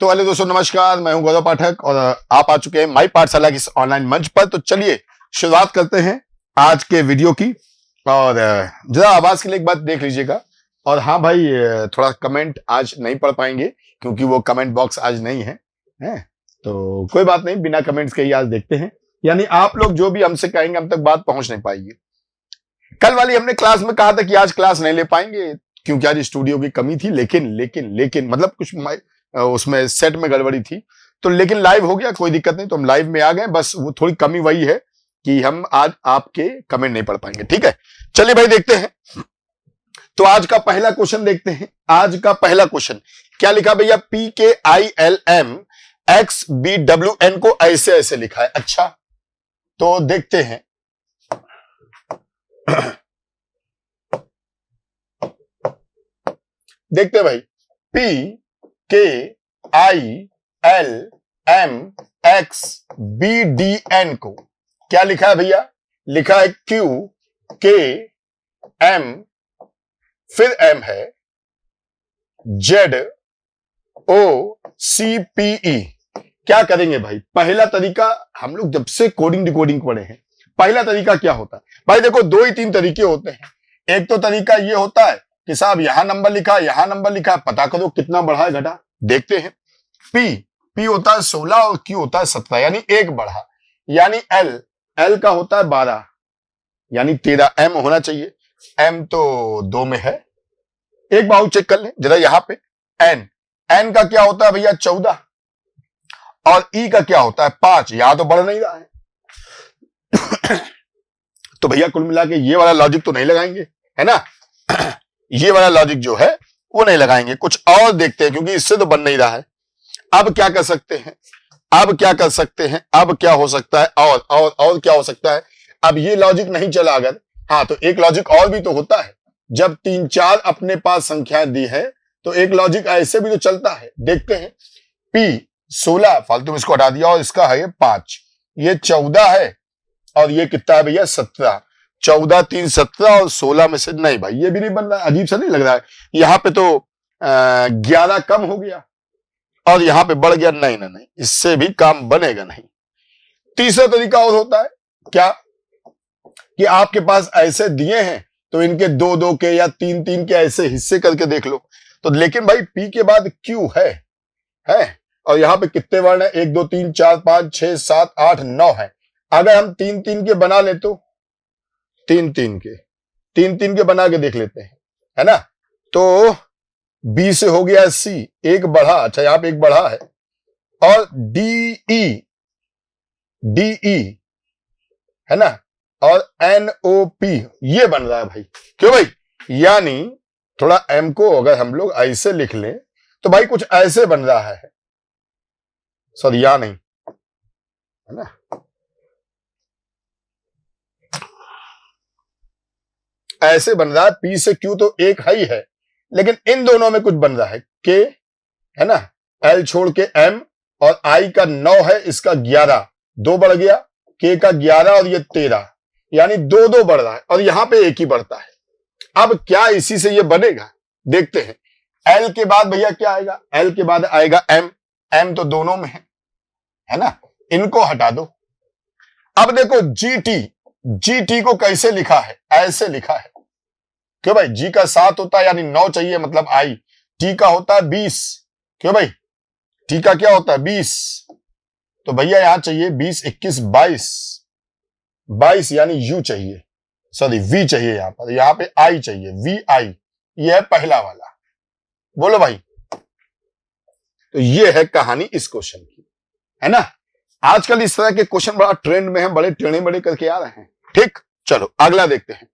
तो हेलो दोस्तों, नमस्कार। मैं हूं गौरव पाठक और आप आ चुके हैं माई पाठशाला की इस ऑनलाइन मंच पर। तो चलिए शुरुआत करते हैं आज के वीडियो की। और जरा आवाज के लिए एक बात देख लीजिएगा। और हाँ भाई, थोड़ा कमेंट आज नहीं पढ़ पाएंगे क्योंकि वो कमेंट बॉक्स आज नहीं है। तो कोई बात नहीं, बिना कमेंट्स के ही आज देखते हैं। यानी आप लोग जो भी हमसे कहेंगे हम तक बात पहुंच नहीं पाएगी। कल वाली हमने क्लास में कहा था कि आज क्लास नहीं ले पाएंगे क्योंकि आज स्टूडियो की कमी थी, लेकिन मतलब कुछ उसमें सेट में गड़बड़ी थी। तो लेकिन लाइव हो गया, कोई दिक्कत नहीं। तो हम लाइव में आ गए, बस वो थोड़ी कमी वही है कि हम आज आपके कमेंट नहीं पढ़ पाएंगे। ठीक है, चलिए भाई देखते हैं। तो आज का पहला क्वेश्चन देखते हैं। आज का पहला क्वेश्चन क्या लिखा भैया? PKILM XBWN को ऐसे ऐसे लिखा है। अच्छा, तो देखते हैं। देखते भाई, PKILMXBDN को क्या लिखा है भैया? लिखा है QKM, फिर M है, ZOCPE। क्या करेंगे भाई? पहला तरीका, हम लोग जब से कोडिंग डिकोडिंग पढ़े हैं, पहला तरीका क्या होता है भाई? देखो, दो ही तीन तरीके होते हैं। एक तो तरीका ये होता है कि साहब यहां नंबर लिखा, यहां नंबर लिखा, पता करो कितना बढ़ा है घटा। देखते हैं। P होता है 16 और Q होता है 17, यानी एक बढ़ा। यानी L का होता है 12, यानी 13। M होना चाहिए, M तो 2 में है। एक बार चेक कर ले जरा यहां पे। N का क्या होता है भैया? 14। और E का क्या होता है? 5। यहां तो बढ़ नहीं रहा है। तो भैया कुल मिला के ये वाला लॉजिक तो नहीं लगाएंगे, है ना? ये वाला लॉजिक जो है वो नहीं लगाएंगे। कुछ और देखते हैं क्योंकि इससे तो बन नहीं रहा है। अब क्या कर सकते हैं? अब क्या कर सकते हैं? अब क्या हो सकता है? और क्या हो सकता है? अब ये लॉजिक नहीं चला अगर, हाँ, तो एक लॉजिक और भी तो होता है। जब 3-4 अपने पास संख्याएं दी है तो एक लॉजिक ऐसे भी तो चलता है। देखते हैं। P 16, फालतू में इसको हटा दिया, और इसका है 5। ये 14 है और ये कितना है भैया? 17। 14 3 17 और 16 में से नहीं भाई, ये भी नहीं बन रहा। अजीब सा नहीं लग रहा है? यहां पे तो 11 कम हो गया और यहां पे बढ़ गया। नहीं, इससे भी काम बनेगा नहीं। तीसरा तरीका और होता है क्या कि आपके पास ऐसे दिए हैं तो इनके 2-2 के या 3-3 के ऐसे हिस्से करके देख लो। तो लेकिन भाई P के बाद Q है और यहां पे कितने वर्ण है? 1 2 3 4 5 6 7 8 9 है। अगर हम 3-3 के बना ले तो 3-3 के बना के देख लेते हैं, है ना? तो B से हो गया C, एक बढ़ा। अच्छा, यहां पे एक बढ़ा है। और DE है ना? और NOP ये बन रहा है भाई। क्यों भाई? यानी थोड़ा M को अगर हम लोग ऐसे लिख लें तो भाई कुछ ऐसे बन रहा है। सर या नहीं, है ना? ऐसे बन रहा है। P से Q तो एक ही है, लेकिन इन दोनों में कुछ बन रहा है। K, है ना? L छोड़ के M, और I का 9 है, इसका 11, 2 बढ़ गया। K का 11 और ये 13, यानी 2-2 बढ़ रहा है और यहां पे एक ही बढ़ता है। अब क्या इसी से ये बनेगा? देखते हैं। L के बाद भैया क्या आएगा? L के बाद आएगा M तो दोनों में है ना? इनको हटा दो। अब देखो GT को कैसे लिखा है? ऐसे लिखा है। क्यों भाई? G का 7 होता है, यानी 9 चाहिए, मतलब I। T का होता है 20। क्यों भाई? T का क्या होता है? 20। तो भैया यहां चाहिए 20, 21, 22, यानी U चाहिए, सॉरी V चाहिए। यहां पे I चाहिए, VI। ये है पहला वाला। बोलो भाई। तो ये है कहानी इस क्वेश्चन की, है ना? आजकल इस तरह के क्वेश्चन बड़ा ट्रेंड में है, बड़े टेढ़े बड़े करके आ रहे हैं। ठीक, चलो अगला देखते हैं।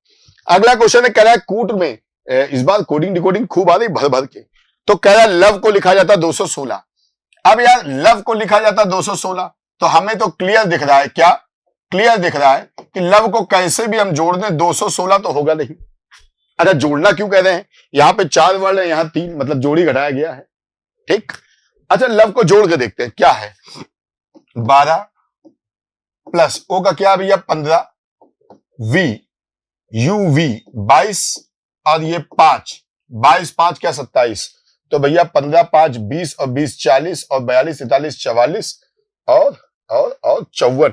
अगला क्वेश्चन है, कह रहा है कूट में इस बार कोडिंग डिकोडिंग खूब आ रही भर भर के। तो कह रहा है लव को लिखा जाता 216। अब यार लव को लिखा जाता 216 तो हमें तो क्लियर दिख रहा है। क्या क्लियर दिख रहा है? कि लव को कैसे भी हम जोड़ दें 216 तो होगा नहीं। अच्छा, जोड़ना क्यों कह रहे हैं? यहां पे 4 वर्ण है, यहां 3, मतलब जोड़ी घटाया गया है। ठीक, अच्छा लव को जोड़ के देखते हैं क्या है। 12 प्लस O का क्या भैया? 15, V UV 22, और ये 5, 22 5 क्या? 27। तो भैया 15 5 20 और 20 40 और 42 43 44 और 54।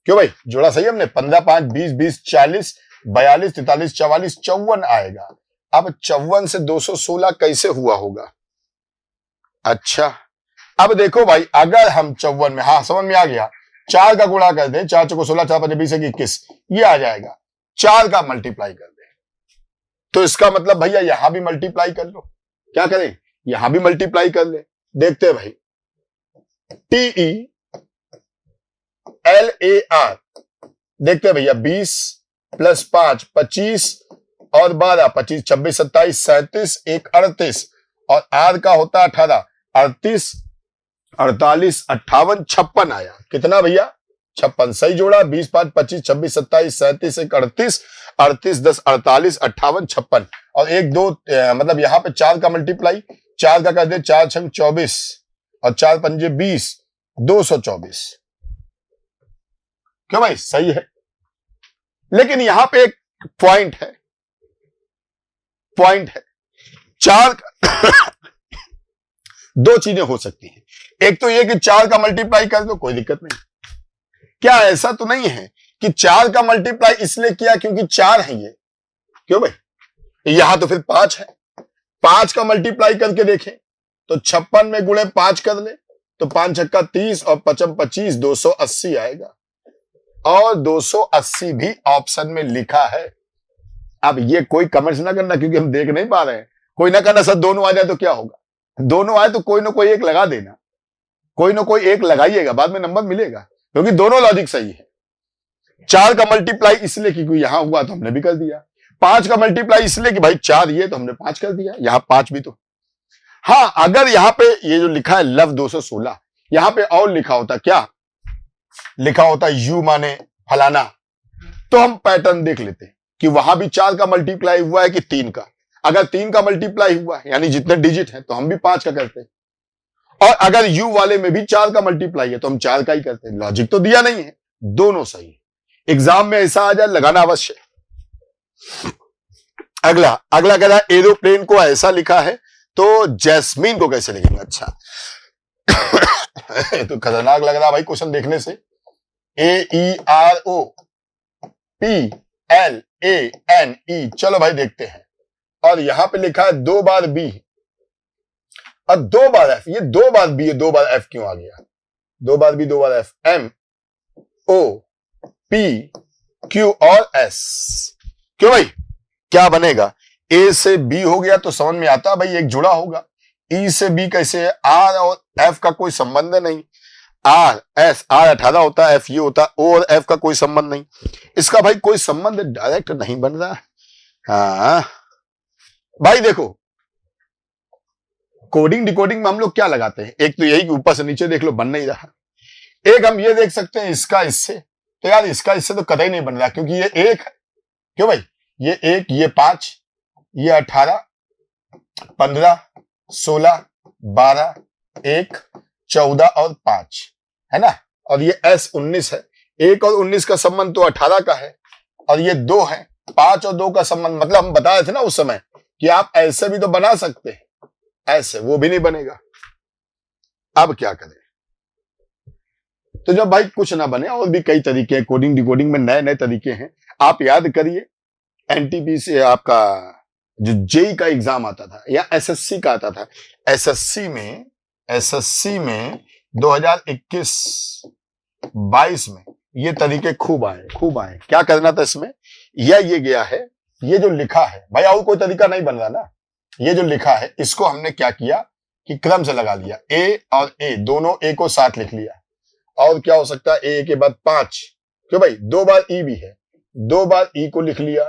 क्यों भाई, जोड़ा सही हमने। 15 5 20 20 40 42 43 44 54 आएगा। अब 54 से 216 कैसे हुआ होगा? अच्छा, अब देखो भाई, अगर हम 54 में, हाँ समझ में आ गया, 4 का गुणा कर दें, 4 चौको 16, 4 5 20 21, ये आ जाएगा। 4 का मल्टीप्लाई कर दें, तो इसका मतलब भैया यहां भी मल्टीप्लाई कर लो। क्या करें? यहां भी मल्टीप्लाई कर ले। देखते हैं भाई, TELAR, देखते हैं भैया, 20 + 5 25 और 12 25 26 27 37 1 38 और R का होता है 18 38 48 58 56 आया। कितना भैया? 56। सही जोड़ा। 20 5 25 26 27 37 1 38 38 10 48 58 56 और 1 2 मतलब यहां पे 4 का मल्टीप्लाई, 4 का कर दे, 4 6 24 और 4 पंजे 20, 224। क्यों भाई, सही है। लेकिन यहां पे एक पॉइंट है, चार दो चीजें हो सकती हैं। एक तो ये कि 4 का मल्टीप्लाई कर दो, कोई दिक्कत नहीं। क्या ऐसा तो नहीं है कि 4 का मल्टीप्लाई इसलिए किया क्योंकि 4 है ये? क्यों भाई, यहां तो फिर 5 है। 5 का मल्टीप्लाई करके देखें तो 56 में गुणे 5 कर ले तो 5 छक्का 30 और 5 25 280 आएगा। और 280 भी ऑप्शन में लिखा है। अब ये कोई कमेंट्स ना करना क्योंकि हम देख नहीं पा रहे हैं। कोई ना करना, सर दोनों आ जाए तो क्या होगा? दोनों आए तो कोई ना कोई एक लगा देना, कोई ना कोई एक लगाइएगा, बाद में नंबर मिलेगा, क्योंकि दोनों लॉजिक सही है। 4 का मल्टीप्लाई इसलिए क्योंकि यहां हुआ तो हमने भी कर दिया। 5 का मल्टीप्लाई इसलिए कि भाई 4 ये तो हमने 5 कर दिया, यहां 5 भी तो। हाँ, अगर यहां पे ये जो लिखा है लव 216, यहां पे और लिखा होता, क्या लिखा होता? यू माने फलाना, तो हम पैटर्न देख लेते कि वहां भी 4 का मल्टीप्लाई हुआ है कि 3 का। अगर 3 का मल्टीप्लाई हुआ है यानी जितने डिजिट हैं तो हम भी 5 का करते हैं, और अगर यू वाले में भी 4 का मल्टीप्लाई है तो हम 4 का ही करते हैं। लॉजिक तो दिया नहीं है, दोनों सही है। एग्जाम में ऐसा आ जाए, लगाना अवश्य। अगला कह रहा है एरोप्लेन को ऐसा लिखा है तो जैस्मीन को कैसे लिखेंगे? अच्छा तो खतरनाक लग रहा भाई क्वेश्चन देखने से। AEROPLANE, चलो भाई देखते हैं। और यहां पे लिखा है 2 बार बी और 2 बार एफ। ये 2 बार बी है, 2 बार एफ क्यों आ गया? 2 बार बी 2 बार एफ। MOP Q और S। क्यों भाई, क्या बनेगा? A से B हो गया तो समझ में आता भाई एक जुड़ा होगा। E से B कैसे है? R और F का कोई संबंध नहीं। R 18 होता है, F ये होता है, O और F का कोई संबंध नहीं। इसका भाई कोई संबंध डायरेक्ट नहीं बन रहा। हाँ भाई देखो, कोडिंग डिकोडिंग में हम लोग क्या लगाते हैं? एक तो यही कि ऊपर से नीचे देख लो, बन नहीं रहा। एक हम ये देख सकते हैं इसका इससे, तो यार इसका इससे तो कतई नहीं बन रहा क्योंकि ये 1 है। क्यों भाई, ये 1, ये 5, ये 18 15 16 12 1 14 और 5 है ना, और ये S 19 है। 1 और 19 का संबंध तो 18 का है, और ये 2 है। 5 और 2 का संबंध, मतलब हम बता रहे थे ना उस समय कि आप ऐसे भी तो बना सकते हैं, ऐसे, वो भी नहीं बनेगा। अब क्या करें? तो जब भाई कुछ ना बने, और भी कई तरीके हैं कोडिंग डिकोडिंग में, नए नए तरीके हैं। आप याद करिए, एनटीपी से आपका जो जेई का एग्जाम आता था या एसएससी का आता था, एसएससी में 2021-22 में ये तरीके खूब आए। क्या करना था इसमें? ये गया है, ये जो लिखा है भाई, और कोई तरीका नहीं बन रहा ना। ये जो लिखा है इसको हमने क्या किया कि क्रम से लगा लिया। ए और ए दोनों ए को साथ लिख लिया। और क्या हो सकता है? ए के बाद 5, क्यों भाई 2 बार ई भी है, 2 बार ई को लिख लिया।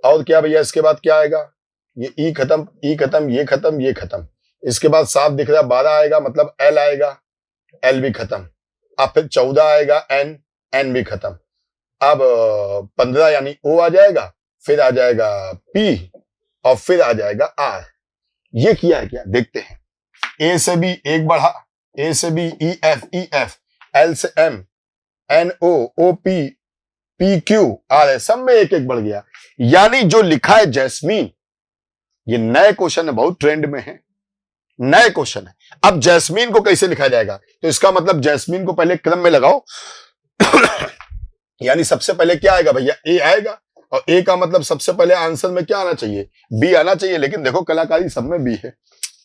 और क्या भैया इसके बाद क्या आएगा? ये ई खत्म, ये खत्म। इसके बाद 7 दिख रहा है, 12 आएगा, मतलब एल आएगा, एल भी खत्म। अब फिर 14 आएगा, एन भी खत्म। अब 15 यानी ओ आ जाएगा, फिर आ जाएगा पी और फिर आ जाएगा आर। ये किया है क्या? देखते हैं। ए से बी एक बढ़ा, ए से बी ई एफ, एल से M, N O P, P Q R है, सब में एक एक बढ़ गया। यानी जो लिखा है जैस्मीन, ये नए क्वेश्चन है, बहुत ट्रेंड में है, नए क्वेश्चन है। अब जैस्मीन को कैसे लिखा जाएगा, तो इसका मतलब जैस्मीन को पहले क्रम में लगाओ यानी सबसे पहले क्या आएगा भैया, ए आएगा, और ए का मतलब सबसे पहले आंसर में क्या आना चाहिए, बी आना चाहिए। लेकिन देखो कलाकारी सब में बी है।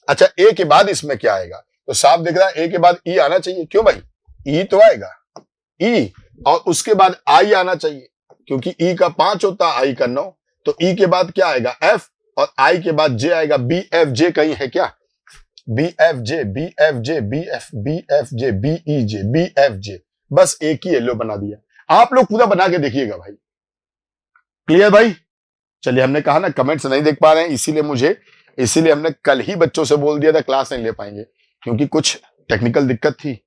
अच्छा, ए के बाद इसमें क्या आएगा, तो साफ दिख रहा है ए के बाद ई आना चाहिए। क्यों भाई, ई तो आएगा, ई, और उसके बाद आई आना चाहिए, क्योंकि ई का 5 होता है, आई का 9। तो ई के बाद क्या आएगा, एफ, और आई के बाद जे आएगा। बी एफ जे कहीं है क्या, बी एफ जे, बी एफ जे, बी एफ जे, बी ई जे, बी एफ जे, बस एक ही येलो बना दिया। आप लोग पूरा बना के देखिएगा भाई। क्लियर भाई? चलिए, हमने कहा ना कमेंट्स नहीं देख पा रहे हैं, इसीलिए हमने कल ही बच्चों से बोल दिया था क्लास नहीं ले पाएंगे, क्योंकि कुछ टेक्निकल दिक्कत थी।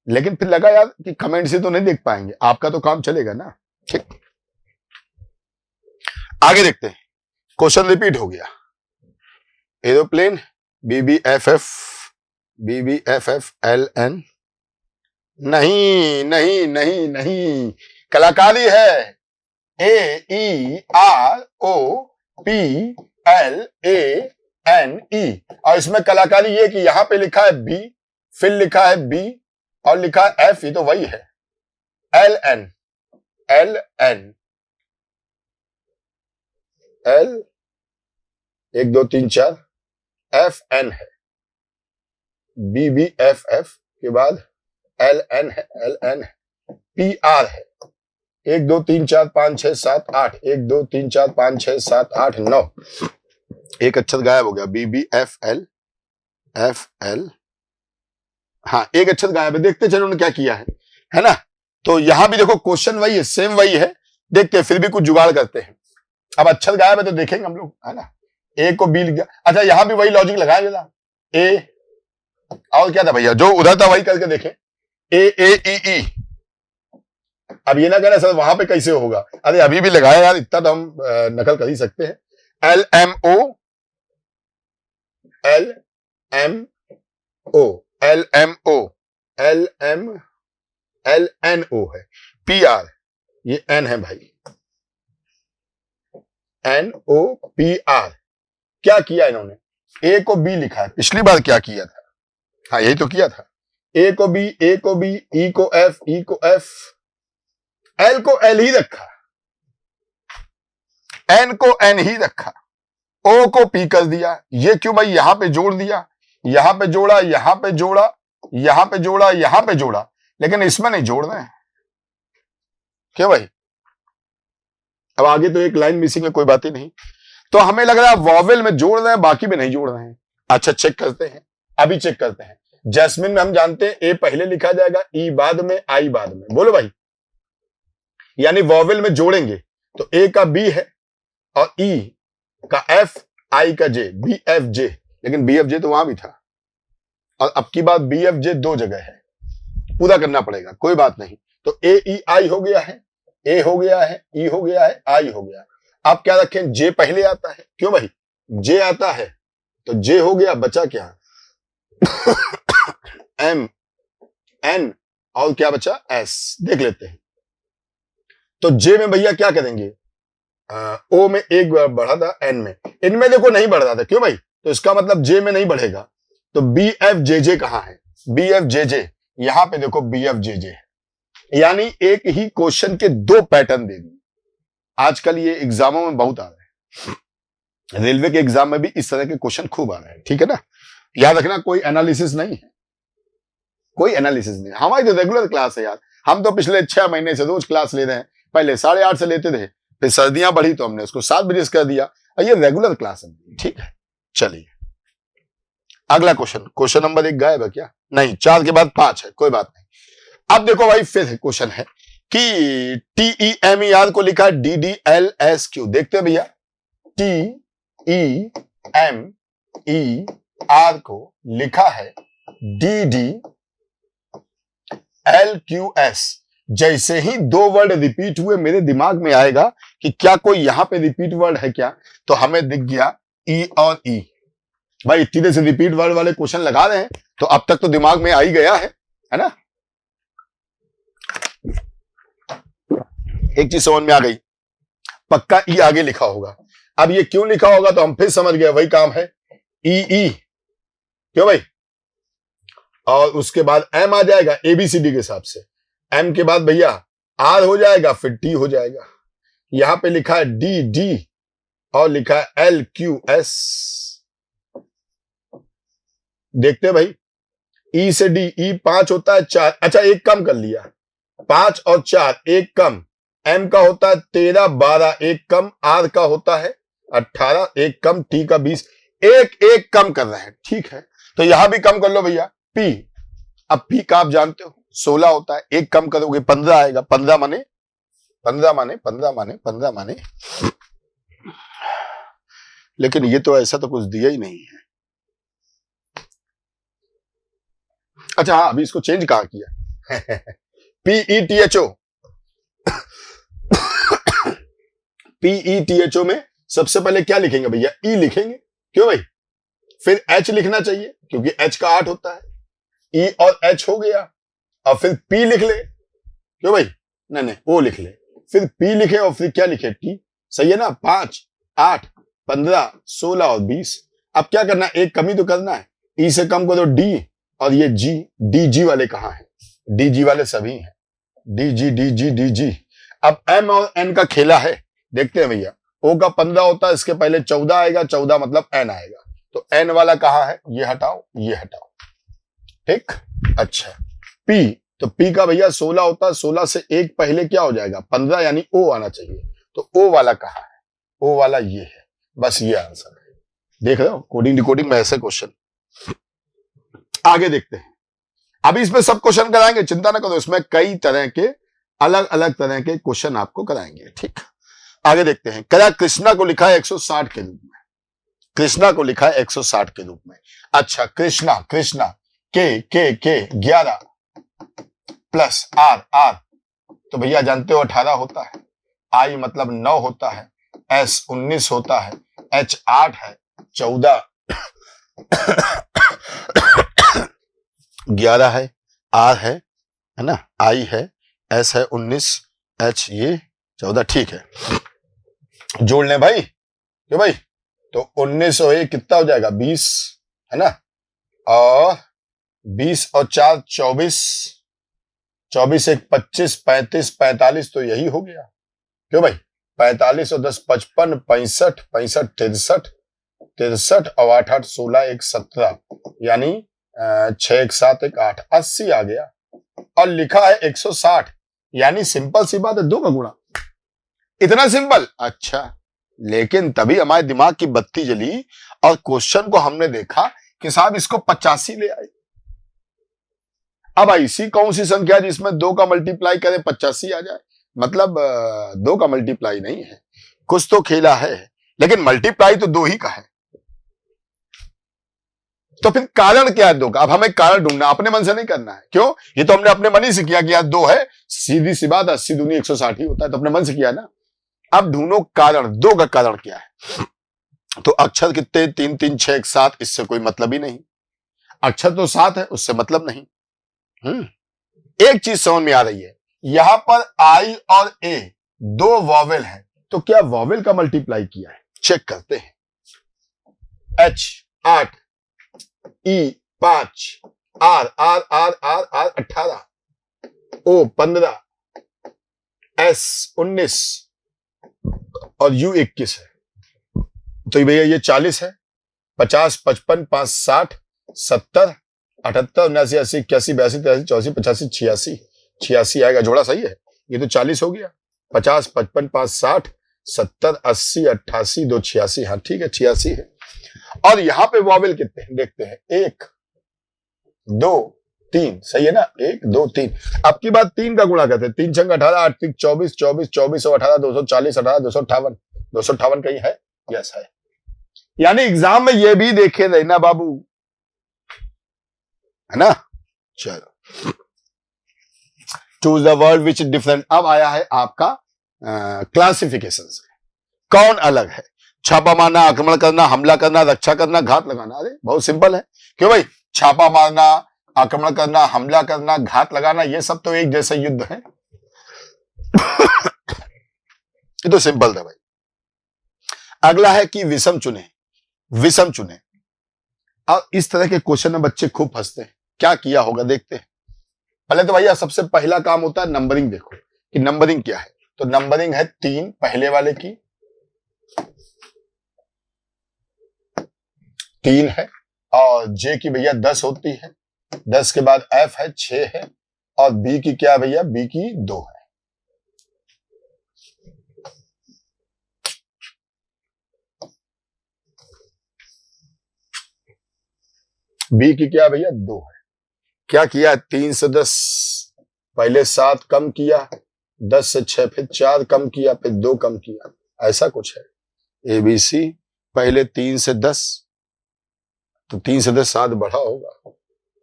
लेकिन फिर लगा यार कि कमेंट से तो नहीं देख पाएंगे, आपका तो काम चलेगा ना। ठीक, आगे देखते हैं। क्वेश्चन रिपीट हो गया। एरोप्लेन BBFF LN, नहीं नहीं नहीं नहीं, कलाकारी है AEROPLANE, और इसमें कलाकारी ये कि यहां पे लिखा है B, फिर लिखा है B, और लिखा है F, ये तो वही है। LN L 1 2 3 4 FN है, BBFF के बाद LN है, PR है। 1 2 3 4 5 6 7 8, 1 2 3 4 5 6 7 8 9, एक अक्षर गायब हो गया, BBFL FL, हाँ एक अक्षर गायब है। देखते चलो उन्होंने क्या किया है ना। तो यहां भी देखो क्वेश्चन वही है, सेम वही है, देखते हैं फिर भी कुछ जुगाड़ करते हैं। अब अक्षर गायब है तो देखेंगे हम लोग, है ना। ए को बी लिख गया, अच्छा यहां भी वही लॉजिक लगाया था, ए और क्या था भैया, जो उधर था वही करके देखें, AAEE। अब ये ना कहना सर वहां पे कैसे होगा, अरे अभी भी लगाया यार, इतना तो हम नकल कर ही सकते हैं। LMO LNO है, PR ये N है भाई, NOPR। क्या किया इन्होंने, A को B लिखा है, पिछली बार क्या किया था, हाँ यही तो किया था, A को B, E को F, E को F, L को L ही रखा, N को N ही रखा, O को P कर दिया। ये क्यों भाई, यहां पे जोड़ दिया, यहां पे जोड़ा, यहां पे जोड़ा, यहां पे जोड़ा, यहां पे जोड़ा, लेकिन इसमें नहीं जोड़ रहे हैं, क्यों भाई। अब आगे तो एक लाइन मिसिंग है, कोई बात ही नहीं। तो हमें लग रहा है वॉवेल में जोड़ रहे हैं, बाकी में नहीं जोड़ रहे हैं। अच्छा चेक करते हैं, अभी चेक करते हैं। जैस्मिन में हम जानते हैं ए पहले लिखा जाएगा, ई बाद में, आई बाद में, बोलो भाई, यानी वॉवेल में जोड़ेंगे तो ए का बी है, और ई का एफ, आई का जे, BFJ, लेकिन BFJ तो वहां भी था, और अब की बात BFJ 2 जगह है, पूरा करना पड़ेगा, कोई बात नहीं। तो AEI हो गया है, ए हो गया है, ई हो गया है, आई हो गया। आप क्या रखें, जे पहले आता है, क्यों भाई, जे आता है तो जे हो गया, बचा क्या M N, और क्या बचा S, देख लेते हैं। तो जे में भैया क्या करेंगे, ओ में एक बढ़ा था, एन में, इनमें देखो नहीं बढ़ रहा था, क्यों भाई, तो इसका मतलब जे में नहीं बढ़ेगा। तो BFJJ कहां है, BFJJ यहां पे देखो, BFJJ है, यानी एक ही क्वेश्चन के 2 पैटर्न दे दिए। आजकल ये एग्जामों में बहुत आ रहे हैं, रेलवे के एग्जाम में भी इस तरह के क्वेश्चन खूब आ रहे हैं, ठीक है ना। याद रखना कोई एनालिसिस नहीं है, कोई एनालिसिस नहीं, हमारी तो रेगुलर क्लास है यार। हम तो पिछले 6 महीने से रोज क्लास ले रहे हैं, पहले 8:30 से लेते थे, फिर सर्दियां बढ़ी तो हमने उसको 7 बजे से कर दिया, और ये रेगुलर क्लास है, ठीक है। चलिए अगला क्वेश्चन नंबर 1 गायब है क्या, नहीं, 4 के बाद 5 है, कोई बात नहीं। अब देखो भाई फिर क्वेश्चन है कि TEMER को लिखा है DDLSQ, देखते हैं भैया, TEMER को लिखा है DDLQS। जैसे ही 2 वर्ड रिपीट हुए मेरे दिमाग में आएगा कि क्या कोई यहां पे रिपीट वर्ड है क्या, तो हमें दिख गया E और E। भाई इतनी देर से रिपीट वर्ड वाले क्वेश्चन लगा रहे हैं, तो अब तक तो दिमाग में आ ही गया है ना। एक चीज समझ में आ गई, पक्का ई आगे लिखा होगा, अब ये क्यों लिखा होगा तो हम फिर समझ गए, वही काम है, ई, क्यों भाई, और उसके बाद एम आ जाएगा एबीसीडी के हिसाब से, एम के बाद भैया आर हो जाएगा, फिर टी हो जाएगा। यहां पे लिखा है डी डी और लिखा है एल क्यू एस। देखते भाई, ई से डी, ई 5 होता है 4, अच्छा एक कम कर लिया, 5 और 4 एक कम, एम का होता है 13 12 एक कम, आर का होता है 18 एक कम, टी का 20 एक एक कम कर रहे हैं, ठीक है। तो यहां भी कम कर लो भैया, पी, अब पी का आप जानते हो 16 होता है, एक कम करोगे 15 आएगा, 15 माने 15 माने 15 माने 15 माने, लेकिन ये तो ऐसा तो कुछ दिया ही नहीं है। अच्छा हाँ, अभी इसको चेंज कहां किया, PETHO, PETHO में सबसे पहले क्या लिखेंगे भैया, ई लिखेंगे, क्यों भाई, फिर H लिखना चाहिए क्योंकि H का 8 होता है, E और H हो गया, और फिर P लिख ले, क्यों भाई, नहीं O लिख ले, फिर P लिखे और फिर क्या लिखे, T, सही है ना, 5 8 15 16 और 20। अब क्या करना है, एक कमी तो करना है, E से कम करो D, और ये G, DG वाले कहां है, DG वाले सभी हैं, DG DG DG। अब M और N का खेला है, देखते हैं भैया, O का 15 होता है, इसके पहले 14 आएगा, 14 मतलब N आएगा, तो N वाला कहां है, ये हटाओ ये हटाओ, ठीक, अच्छा। P, तो P का भैया 16 होता है, 16 से एक पहले क्या हो जाएगा 15, यानी O आना चाहिए, तो O वाला कहां है, O वाला ये है, बस ये आंसर है। देख रहे हो कोडिंग डिकोडिंग में ऐसे क्वेश्चन। आगे देखते हैं, अभी इसमें सब क्वेश्चन कराएंगे, चिंता ना करो, इसमें कई तरह के अलग अलग तरह के क्वेश्चन आपको कराएंगे, ठीक। आगे देखते हैं, क्या कृष्णा को लिखा है 160 के रूप में, कृष्णा को लिखा है 160 के रूप में। अच्छा कृष्णा के 11 प्लस आर, तो भैया जानते हो 18 होता है, आई मतलब 9 होता है, एस 19 होता है, एच 8 है, 14 11 है, आर है ना, आई है, एस है 19, एच ये 14, ठीक है। जोड़ लें भाई, क्यों भाई, तो 19 और 1 कितना हो जाएगा 20, है ना, और 20 और 4 24, 24 1 25 35 45, तो यही हो गया, क्यों भाई, 45 और 10 55 65 65 63 और 8 8 16 1 17, यानी 6 1 7 1 8 80 आ गया, और लिखा है 160, यानी सिंपल सी बात है, 2 का गुणा, इतना सिंपल। अच्छा, लेकिन तभी हमारे दिमाग की बत्ती जली और क्वेश्चन को हमने देखा कि साहब इसको 85 ले आए। अब ऐसी कौन सी संख्या जिसमें 2 का मल्टीप्लाई करे 85 आ जाए, मतलब 2 का मल्टीप्लाई नहीं है, कुछ तो खेला है, लेकिन मल्टीप्लाई तो 2 ही का है, तो फिर कारण क्या है 2 का, अब हमें कारण ढूंढना, अपने मन से नहीं करना है, क्यों, ये तो हमने अपने मन ही से किया कि यार 2 है, सीधी सी बात, 80 दूनी 160 ही होता है, तो अपने मन से किया ना। अब ढूंढो कारण, 2 का कारण क्या है, तो अक्षर कितने 3 3 6 1 7, इससे कोई मतलब ही नहीं, अक्षर तो 7 है, उससे मतलब नहीं। एक चीज समझ में आ रही है, यहां पर आई और ए 2 वॉवेल है, तो क्या वॉवेल का मल्टीप्लाई किया है, चेक करते हैं। H 8, E 5, R 18, O 15, S 19 और U 21 है, तो भैया ये 40 है, 50 55 5 60 70 78 79 80 81 82 83 84 85 86 आएगा, जोड़ा सही है, ये तो 40 हो गया, 50 55 5 60 70 80 88 2 86, हाँ ठीक है 86 है। और यहां पे वॉवेल कितने हैं देखते हैं, 1 2 3, सही है ना, 1 2 3, अब की बात 3 का गुणा करते हैं, 3 छंग 18 8 3 24 24 24 और 18 240 18 258, 258 कहीं है, यस है, यानी एग्जाम में ये भी देखे रहना बाबू, है ना। चलो, choose the word which different, अब आया है आपका क्लासिफिकेशन से, कौन अलग है, छापा मारना, आक्रमण करना, हमला करना, रक्षा करना, घात लगाना, अरे बहुत सिंपल है, क्यों भाई, छापा मारना, आक्रमण करना, हमला करना, घात लगाना, ये सब तो एक जैसे युद्ध है ये तो सिंपल था भाई। अगला है कि विषम चुने, विषम चुने। और इस तरह के क्वेश्चन में बच्चे खूब फंसते हैं। क्या किया होगा देखते हैं। पहले तो भैया सबसे पहला काम होता है नंबरिंग, देखो कि नंबरिंग क्या है। तो नंबरिंग है 3 पहले वाले की, 3 है, और जे की भैया 10 होती है, 10 के बाद एफ है 6 है, और बी की क्या भैया, बी की 2 है। बी की क्या भैया 2 है। क्या किया, 3 से 10 पहले 7 कम किया, 10 से 6 फिर 4 कम किया, फिर 2 कम किया, ऐसा कुछ है। ए बी सी, पहले 3 से 10, तो 3 से 10 7 बढ़ा होगा।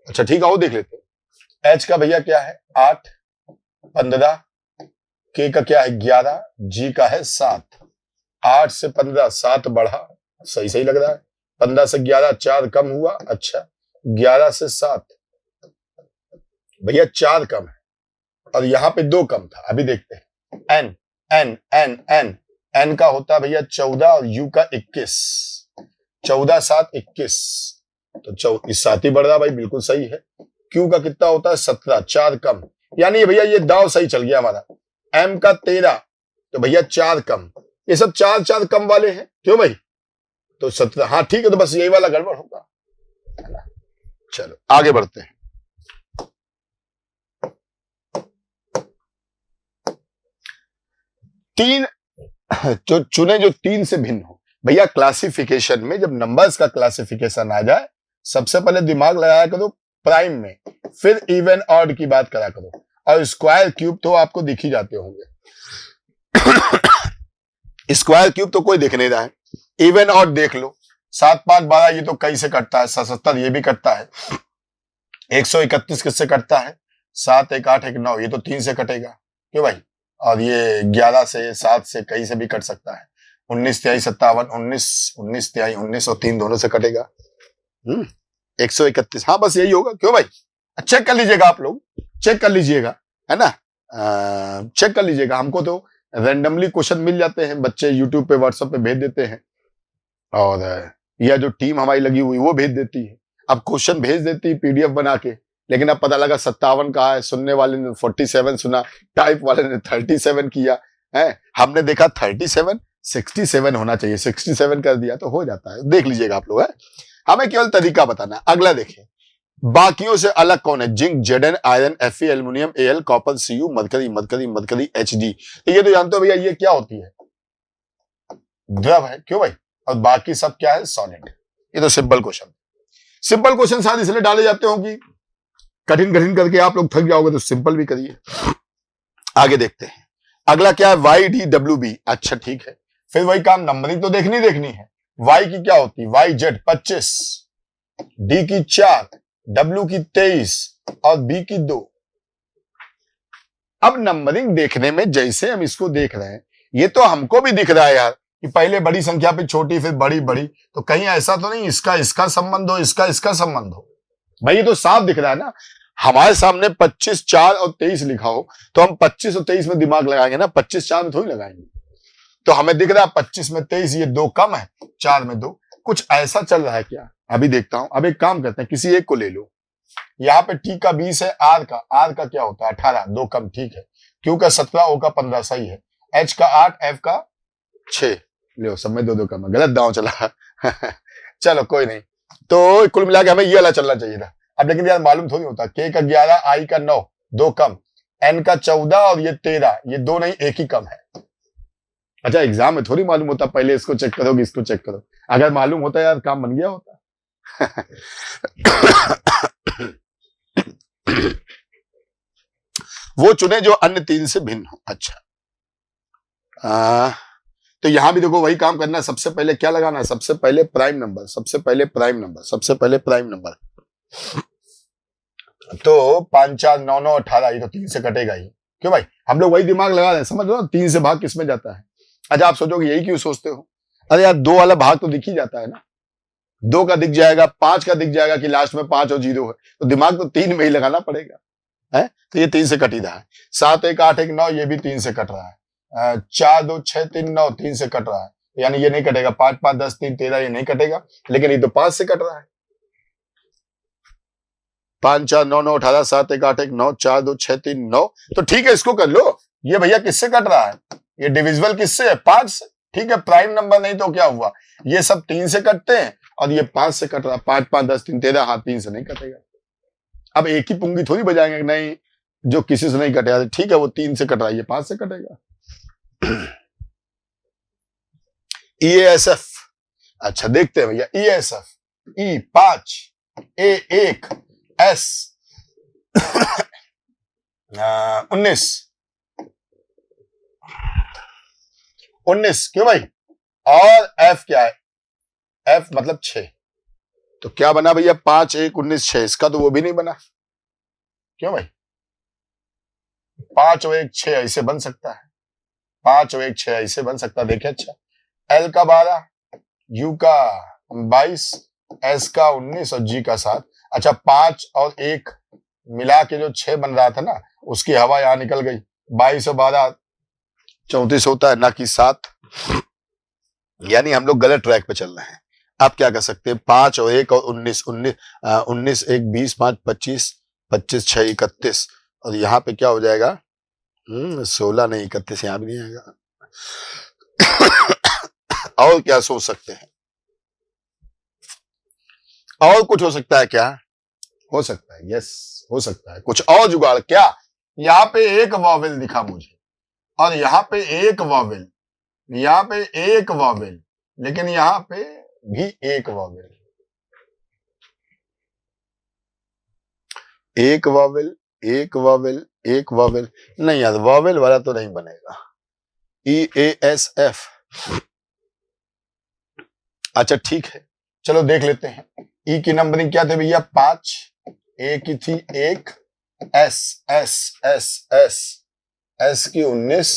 अच्छा ठीक है, वो देख लेते हैं। एच का भैया क्या है 8, 15, के का क्या है 11, जी का है 7, 8 से 15 7 बढ़ा, सही सही लग रहा है। 15 से 11 4 कम हुआ, अच्छा 11 से 7 भैया 4 कम है, और यहां पे 2 कम था। अभी देखते हैं N, N N N N का होता है भैया 14 और यू का 21, 14 7 21, तो इस 7 ही बढ़ रहा भाई, बिल्कुल सही है। क्यू का कितना होता है 17, 4 कम, यानी भैया ये दाव सही चल गया हमारा। एम का 13, तो भैया 4 कम, ये सब 4 4 कम वाले हैं, क्यों भाई, तो 17, हाँ ठीक है, तो बस यही वाला गड़बड़ होगा। चलो आगे बढ़ते हैं। तीन जो चुने जो 3 से भिन्न हो। भैया क्लासिफिकेशन में जब नंबर्स का क्लासिफिकेशन आ जाए, सबसे पहले दिमाग लगाया करो प्राइम में, फिर इवन ऑड की बात करा करो, और स्क्वायर क्यूब तो आपको दिख ही जाते होंगे। स्क्वायर क्यूब तो कोई दिख नहीं रहा है, इवन ऑड देख लो। 7 5 12 ये तो कई से कटता है, 77 ये भी कटता है, 131 किससे कटता है, 7 1 8 1 9, ये तो 3 से कटेगा, क्यों भाई, और ये 11 से 7 से कई से भी कट सकता है, 19 23 57, 19 19 23 19 और 3 दोनों से कटेगा, 131, हाँ बस यही होगा, क्यों भाई। चेक कर लीजिएगा आप लोग, चेक कर लीजिएगा, है ना, चेक कर लीजिएगा। हमको तो रैंडमली क्वेश्चन मिल जाते हैं, बच्चे यूट्यूब पे व्हाट्सएप पे भेज देते हैं, और यह जो टीम हमारी लगी हुई वो भेज देती है। अब क्वेश्चन भेज देती है पीडीएफ बना के, लेकिन अब पता लगा 57 कहा है, सुनने वाले ने 47 सुना, टाइप वाले ने 37 किया है, हमने देखा 37 67 होना चाहिए, 67 कर दिया, तो हो जाता है, देख लीजिएगा आप लोग, है हमें केवल तरीका बताना है। अगला देखिए, बाकियों से अलग कौन है, zinc Zn iron Fe aluminium Al copper Cu mercury mercury mercury HD, तो ये तो जानते हो भैया ये क्या होती है, द्रव है, क्यों भाई, और बाकी सब क्या है सॉलिड। ये तो सिंपल क्वेश्चन, सिंपल क्वेश्चन शायद इसलिए डाले जाते हो कि कठिन कठिन करके आप लोग थक जाओगे, तो सिंपल भी करिए। आगे देखते हैं, अगला क्या है वाई डी डब्ल्यू बी, अच्छा ठीक है, फिर वही काम, नंबरिंग तो देखनी है। वाई की क्या होती है, वाई जेड 25, डी की 4, डब्ल्यू की 23 और बी की 2। अब नंबरिंग देखने में जैसे हम इसको देख रहे हैं, ये तो हमको भी दिख रहा है यार कि पहले बड़ी संख्या पे छोटी फिर बड़ी बड़ी, तो कहीं ऐसा तो नहीं इसका इसका संबंध हो, इसका इसका संबंध हो, भाई ये तो साफ दिख रहा है ना। हमारे सामने 25 4 और 23 लिखा हो, तो हम 25 और 23 में दिमाग लगाएंगे ना, 25 4 में थोड़ी लगाएंगे। तो हमें दिख रहा है 25 में 23, ये 2 कम है, 4 में 2, कुछ ऐसा चल रहा है क्या, अभी देखता हूं। अब एक काम करते हैं, किसी एक को ले लो, यहाँ पे टी का 20 है, आर का क्या होता है 18, 2 कम, ठीक है, क्यू का 17, ओ का 15, सही है, एच का 8, एफ का 6, लो सब में 2 2 कम है, गलत दांव चला। चलो कोई नहीं, तो कुल मिला के हमें ये वाला चलना चाहिए था। अब लेकिन यार मालूम थोड़ी होता, के का 11, आई का 9, 2 कम, एन का 14 और ये 13, ये 2 नहीं एक ही कम है। अच्छा एग्जाम में थोड़ी मालूम होता, पहले इसको चेक करो कि इसको चेक करो, अगर मालूम होता यार काम बन गया होता। वो चुने जो अन्य 3 से भिन्न हो। अच्छा तो यहां भी देखो वही काम करना है, सबसे पहले क्या लगाना है, सबसे पहले प्राइम नंबर, सबसे पहले प्राइम नंबर, सबसे पहले प्राइम नंबर। तो 5 4 9 9 18, ये तो 3 से कटेगा ही, क्यों भाई, हम लोग वही दिमाग लगा रहे हैं, समझ लो 3 से भाग किसमें जाता है। अच्छा आप सोचोगे यही क्यों सोचते हो, अरे यार 2 वाला भाग तो दिख ही जाता है ना, 2 का दिख जाएगा, 5 का दिख जाएगा कि लास्ट में 5 और 0 है, तो दिमाग तो 3 में ही लगाना पड़ेगा, है तो ये 3 से कट ही रहा है। 7 1 8 1 9, ये भी 3 से कट रहा है, 4 2 6 3 9, 3 से कट रहा है, यानी ये नहीं कटेगा, 5 5 10 3 13 ये नहीं कटेगा, लेकिन ये तो 5 से कट रहा है। 5 4 9 9 18 7 1 8 1 9 4 2 6 3 9, तो ठीक है इसको कर लो। ये भैया किससे कट रहा है? ये डिविजिबल किससे है? 5 से। ठीक है, प्राइम नंबर नहीं तो क्या हुआ, ये सब 3 से कटते हैं और ये 5 से कट रहा है। 5 5 10 3 13, हाँ 3 से नहीं कटेगा। अब एक ही पुंगी थोड़ी बजाएंगे कि नहीं जो किसी से नहीं कटेगा, ठीक है वो 3 से कट रहा है, ये 5 से कटेगा। EASF, अच्छा देखते हैं भैया EASF, E 5, A 1, S 19 19, क्यों भाई? और F क्या है? F मतलब 6, तो क्या बना भैया? 5 1 19 6, इसका तो वो भी नहीं बना। क्यों भाई? 5 और 1 6 ऐसे बन सकता है, 5 और 1 6 ऐसे बन सकता है। देखिए अच्छा, L का 12, U का 22, S का 19 और G का 7। अच्छा 5 और 1 मिला के जो 6 बन रहा था ना, उसकी हवा यहां निकल गई। 22 और 12 34 होता है, ना कि 7। यानी हम लोग गलत ट्रैक पे चल रहे हैं। आप क्या कर सकते हैं? 5 और 1 और 19 19 19 1 20 5 25 25 6 31, और यहाँ पे क्या हो जाएगा? 16 नहीं 31, यहाँ भी नहीं आएगा। और क्या सोच सकते हैं? और कुछ हो सकता है क्या? हो सकता है, यस हो सकता है कुछ और जुगाड़। क्या? यहाँ पे एक वॉवेल दिखा मुझे, और यहाँ पे एक वॉवेल, यहाँ पे एक वॉवेल, लेकिन यहाँ पे भी एक वॉवेल, एक वॉवेल एक वॉवेल एक वॉवेल। नहीं यार, वॉवेल वाला तो नहीं बनेगा। EASF, अच्छा ठीक है, चलो देख लेते हैं। ई की नंबरिंग क्या थे भैया? 5, ए की थी 1, S S S S S की 19,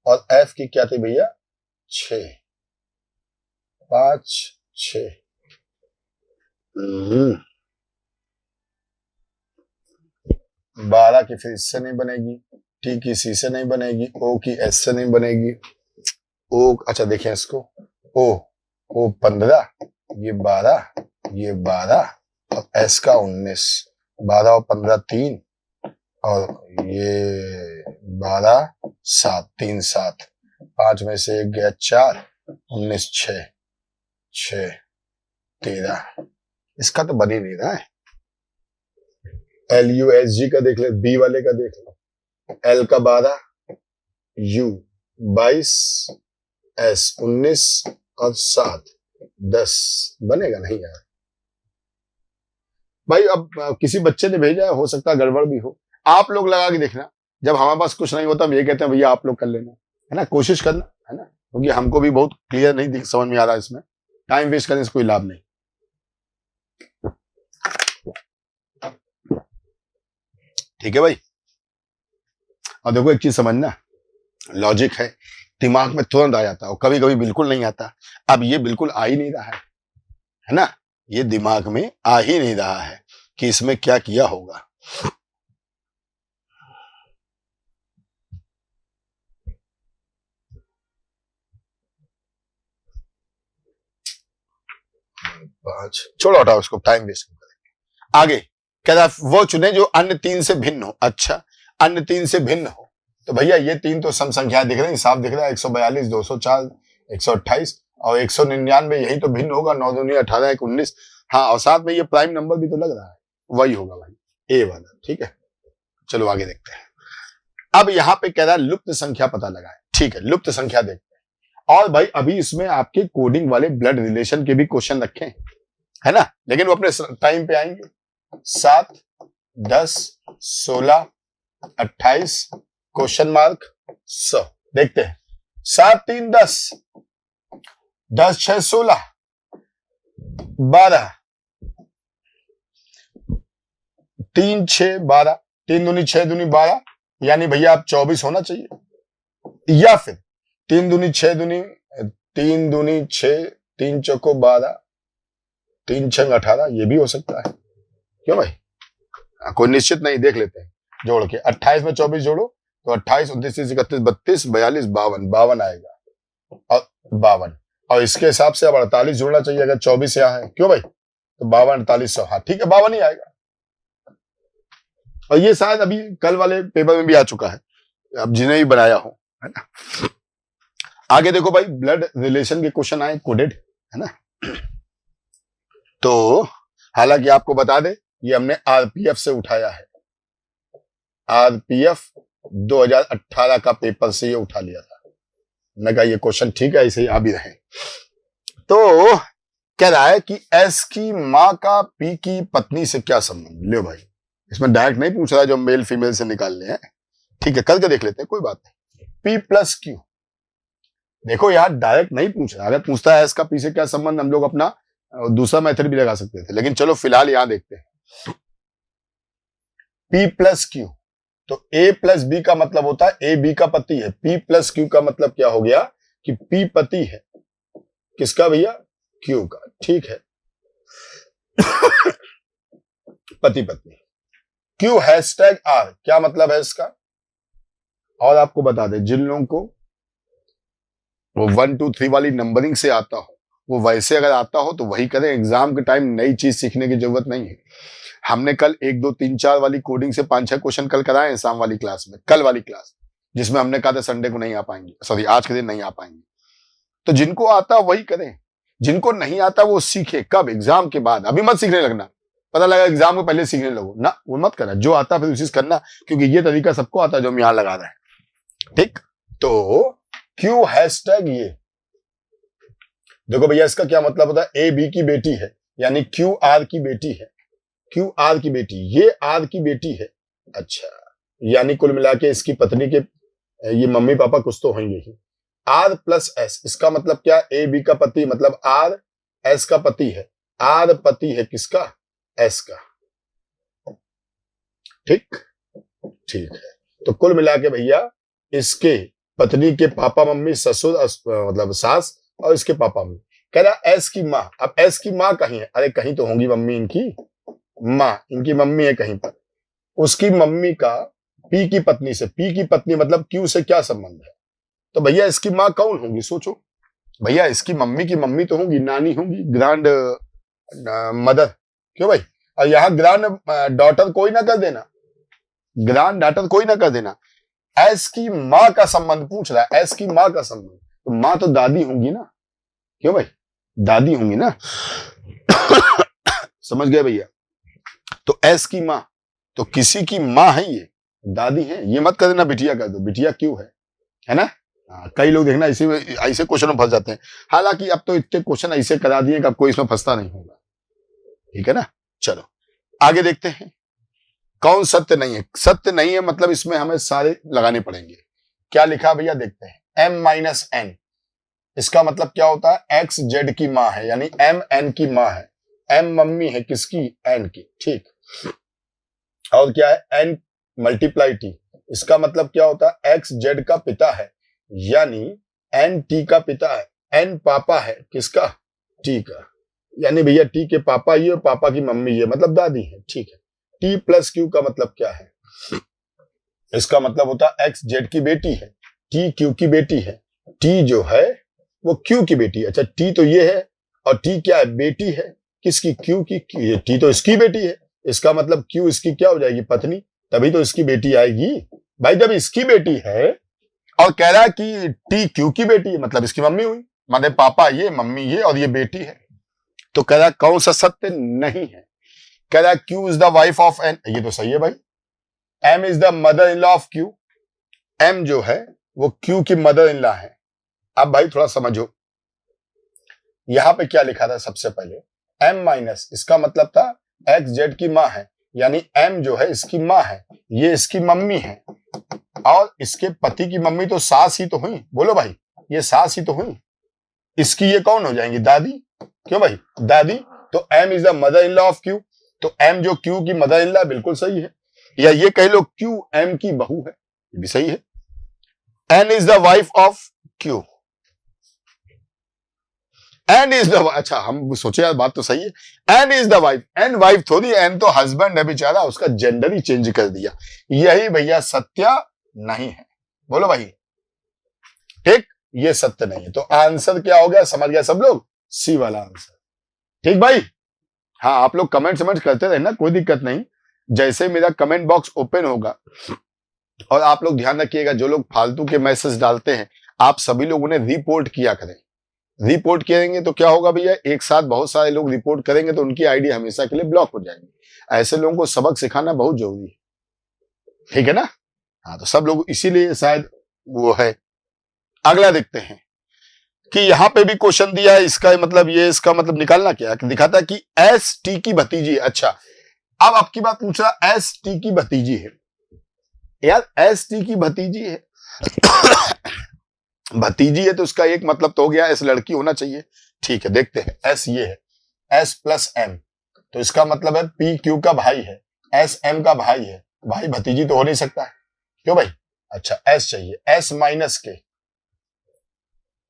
और एफ की क्या थी भैया? 6, 5 6। 12 की फिर इससे नहीं बनेगी, टी की सी से नहीं बनेगी, ओ की एस से नहीं बनेगी। ओ अच्छा देखिए इसको, ओ 15, ये 12, ये 12, और एस का 19, 12 और 15 3, और ये 12 7 3 7, 5 में से 1 गया 4, 19 6 6 13, इसका तो बन ही नहीं रहा है। LUSG का देख ले, बी वाले का देख लो, L का 12, U 22, S 19 और 7 10, बनेगा नहीं यार भाई। अब किसी बच्चे ने भेजा है, हो सकता है गड़बड़ भी हो। आप लोग लगा के देखना, जब हमारे पास कुछ नहीं होता हम ये कहते हैं भैया आप लोग कर लेना, है ना, कोशिश करना, है ना, क्योंकि हमको भी बहुत क्लियर नहीं समझ में आ रहा है, इसमें टाइम वेस्ट करने से कोई लाभ नहीं। ठीक है भाई, और देखो एक चीज समझना, लॉजिक है, दिमाग में तुरंत आ जाता है और कभी कभी बिल्कुल नहीं आता। अब ये बिल्कुल आ ही नहीं रहा है ना, ये दिमाग में आ ही नहीं रहा है कि इसमें क्या किया होगा। छोड़ो हटाओ इसको, टाइम वेस्ट करेंगे। आगे कह रहा वो चुने जो अन्य 3 से भिन्न हो। अच्छा अन्य 3 से भिन्न हो, तो भैया ये 3 तो सम संख्या दिख रही है, साफ दिख रहा है, 142 204 128 और 199, यही तो भिन्न होगा। 9 दूनी 18 1 19, हाँ, और साथ में ये प्राइम नंबर भी तो लग रहा है, वही होगा भाई, ए वाला। ठीक है, चलो आगे देखते हैं। अब यहाँ पे कह रहा है लुप्त संख्या पता लगाए। ठीक है, लुप्त संख्या देखते हैं। और भाई अभी इसमें आपके कोडिंग वाले ब्लड रिलेशन के भी क्वेश्चन रखे हैं, है ना, लेकिन वो अपने टाइम पे आएंगे। 7 10 16 28 क्वेश्चन मार्क 100, देखते हैं। 7 3 10 10 6 16 12 3 6 12 3 दूनी 6 दूनी 12, यानी भैया आप 24 होना चाहिए, या फिर 3 दूनी 6 दूनी 3 दूनी 6 3 चौको 12 3 6 18, ये भी हो सकता है। क्यों भाई, कोई निश्चित नहीं, देख लेते हैं जोड़ के। 28 में 24 जोड़ो तो 28 29 31 32 42 42 52 आएगा, और 52, और इसके हिसाब से अब 48 जोड़ना चाहिए अगर 24 यहाँ है, क्यों भाई? तो 52 48 100, हाँ ठीक है 52 ही आएगा। और ये शायद अभी कल वाले पेपर में भी आ चुका है, अब जिन्हें भी बनाया हो, है ना। आगे देखो भाई, ब्लड रिलेशन के क्वेश्चन आए कोडेड, है ना। तो हालांकि आपको बता दे, ये हमने आरपीएफ से उठाया है, आरपीएफ 2018 का पेपर से ये उठा लिया था। मैं कहा ये क्वेश्चन ठीक है, ऐसे ही आ भी रहे। तो कह रहा है कि एस की मां का पी की पत्नी से क्या संबंध। लो भाई, इसमें डायरेक्ट नहीं पूछ रहा जो मेल फीमेल से निकालने हैं, ठीक है करके देख लेते हैं, कोई बात नहीं। पी प्लस क्यू, देखो यार डायरेक्ट नहीं पूछ रहा, अगर पूछता है एस का पी से क्या संबंध, हम लोग अपना दूसरा मेथड भी लगा सकते थे, लेकिन चलो फिलहाल यहां देखते हैं। पी प्लस क्यू, तो ए प्लस बी का मतलब होता है ए बी का पति है, पी प्लस क्यू का मतलब क्या हो गया कि पी पति है किसका भैया, क्यू का, ठीक है। पति पत्नी। क्यू हैशटैग आर, क्या मतलब है इसका, और आपको बता दें जिन लोगों को वो 1 2 3 वाली नंबरिंग से आता हो, वो वैसे अगर आता हो तो वही करें, एग्जाम के टाइम नई चीज सीखने की जरूरत नहीं है। हमने कल 1 2 3 4 वाली कोडिंग से 5 6 क्वेश्चन कल कराए हैं शाम वाली क्लास में, कल वाली क्लास, जिसमें हमने कहा था संडे को नहीं आ पाएंगे, सॉरी आज के दिन नहीं आ पाएंगे। तो जिनको आता वही करें, जिनको नहीं आता वो सीखे, कब, एग्जाम के बाद, अभी मत सीखने लगना, पता लगा एग्जाम को पहले सीखने लगो ना, वो मत करना, जो आता फिर उसी से करना, क्योंकि ये तरीका सबको आता है जो हम यहां लगा रहे हैं, ठीक। तो क्यू हैशटैग ये देखो भैया, इसका क्या मतलब होता है, ए बी की बेटी है, यानी क्यू आर की बेटी है, क्यू आर की बेटी, ये आर की बेटी है, अच्छा, यानी कुल मिला के इसकी पत्नी के ये मम्मी पापा कुछ तो होंगे ही। आर प्लस एस, इसका मतलब क्या, ए बी का पति मतलब आर, एस का पति है, आर पति है किसका, एस का, ठीक ठीक है। तो कुल मिला के भैया इसके पत्नी के पापा मम्मी, ससुर मतलब सास, और इसके पापा मम्मी। कह रहा एस की माँ, अब एस की माँ कहीं है, अरे कहीं तो होंगी मम्मी इनकी, माँ इनकी मम्मी है कहीं पर, उसकी मम्मी का पी की पत्नी से, पी की पत्नी मतलब क्यू से क्या संबंध है, तो भैया इसकी माँ कौन होंगी, सोचो भैया, इसकी मम्मी की मम्मी तो होंगी, नानी होंगी, ग्रैंड मदर, क्यों भाई, और यहां ग्रैंड डॉटर कोई ना कर देना, ग्रैंड डॉटर कोई ना कर देना, एस की माँ का संबंध पूछ रहा है, एस की माँ का संबंध, तो माँ तो दादी होंगी ना, क्यों भाई, दादी होंगी ना। समझ गए भैया, तो एस की माँ, तो किसी की माँ है ये, दादी है, ये मत कर देना बिटिया कर दो, बिटिया क्यों है ना। कई लोग देखना इसी में ऐसे क्वेश्चन में फंस जाते हैं, हालांकि अब तो इतने क्वेश्चन ऐसे करा दिए कि अब कोई इसमें फंसता नहीं होगा, ठीक है ना। चलो आगे देखते हैं, कौन सत्य नहीं है, सत्य नहीं है मतलब इसमें हमें सारे लगाने पड़ेंगे। क्या लिखा भैया देखते हैं, m माइनस एन, इसका मतलब क्या होता है, एक्स जेड की माँ है, यानी m n की माँ है, m मम्मी है किसकी, n की, ठीक। और क्या है, n मल्टीप्लाई टी, इसका मतलब क्या होता है, एक्स जेड का पिता है, यानी n टी का पिता है, n पापा है किसका, टी का, यानी भैया टी के पापा ये और पापा की मम्मी ये, मतलब दादी है, ठीक है। टी प्लस क्यू का मतलब क्या है, इसका मतलब होता है एक्स जेड की बेटी है, टी क्यू की बेटी है, टी जो है वो क्यू की बेटी है, अच्छा टी तो ये है, और टी क्या है, बेटी है किसकी, क्यू की, टी तो इसकी बेटी है, इसका मतलब क्यू इसकी क्या हो जाएगी, पत्नी, तभी तो इसकी बेटी आएगी भाई, जब इसकी बेटी है और कह रहा है कि टी क्यू की बेटी है, मतलब इसकी मम्मी हुई, मतलब पापा ये मम्मी ये और ये बेटी है, तो कह रहा कौन सा सत्य नहीं है, कह रहा Q is the wife of N, ये तो सही है भाई, M is the mother in law of Q, M जो है वो क्यू की मदर इन लॉ है। अब भाई थोड़ा समझो, यहां पे क्या लिखा था सबसे पहले, एम माइनस, इसका मतलब था एक्स जेड की माँ है, यानी एम जो है इसकी माँ है, ये इसकी मम्मी है, और इसके पति की मम्मी तो सास ही तो हुई, बोलो भाई, ये सास ही तो हुई, इसकी ये कौन हो जाएंगी, दादी, क्यों भाई, दादी, तो M is the mother in law of Q, तो एम जो क्यू की मदर इन लॉ, बिल्कुल सही है, या ये कह लो क्यू एम की बहू है, ये भी सही है। N is the wife of Q, N is the, अच्छा हम सोचे यार बात तो सही है, N is the wife, N wife थोड़ी, एन तो हस्बैंड है बेचारा, उसका जेंडर ही चेंज कर दिया, यही भैया सत्य नहीं है, बोलो भाई, ठीक। ये सत्य नहीं है। तो आंसर क्या हो गया, समझ गया सब लोग, सी वाला आंसर। ठीक भाई, हाँ आप लोग कमेंट समझ करते रहे ना, कोई दिक्कत नहीं। जैसे मेरा कमेंट बॉक्स ओपन होगा, और आप लोग ध्यान रखिएगा, जो लोग फालतू के मैसेज डालते हैं आप सभी लोग उन्हें रिपोर्ट किया करें। रिपोर्ट करेंगे तो क्या होगा भैया, एक साथ बहुत सारे लोग रिपोर्ट करेंगे तो उनकी आईडी हमेशा के लिए ब्लॉक हो जाएंगी। ऐसे लोगों को सबक सिखाना बहुत जरूरी है, ठीक है ना। हाँ तो सब लोग इसीलिए शायद वो है। अगला देखते हैं कि यहां पे भी क्वेश्चन दिया है, इसका मतलब ये, इसका मतलब निकालना क्या है, दिखाता है कि एस टी की भतीजी। अच्छा अब आपकी बात पूछ रहा, एस टी की भतीजी है यार, एस टी की भतीजी है भतीजी है तो उसका एक मतलब तो हो गया एस लड़की होना चाहिए। ठीक है देखते हैं, एस ये है, एस प्लस एम, तो इसका मतलब है पी क्यू का भाई है, एस एम का भाई है, भाई भतीजी तो हो नहीं सकता है, क्यों भाई। अच्छा एस चाहिए, एस माइनस के,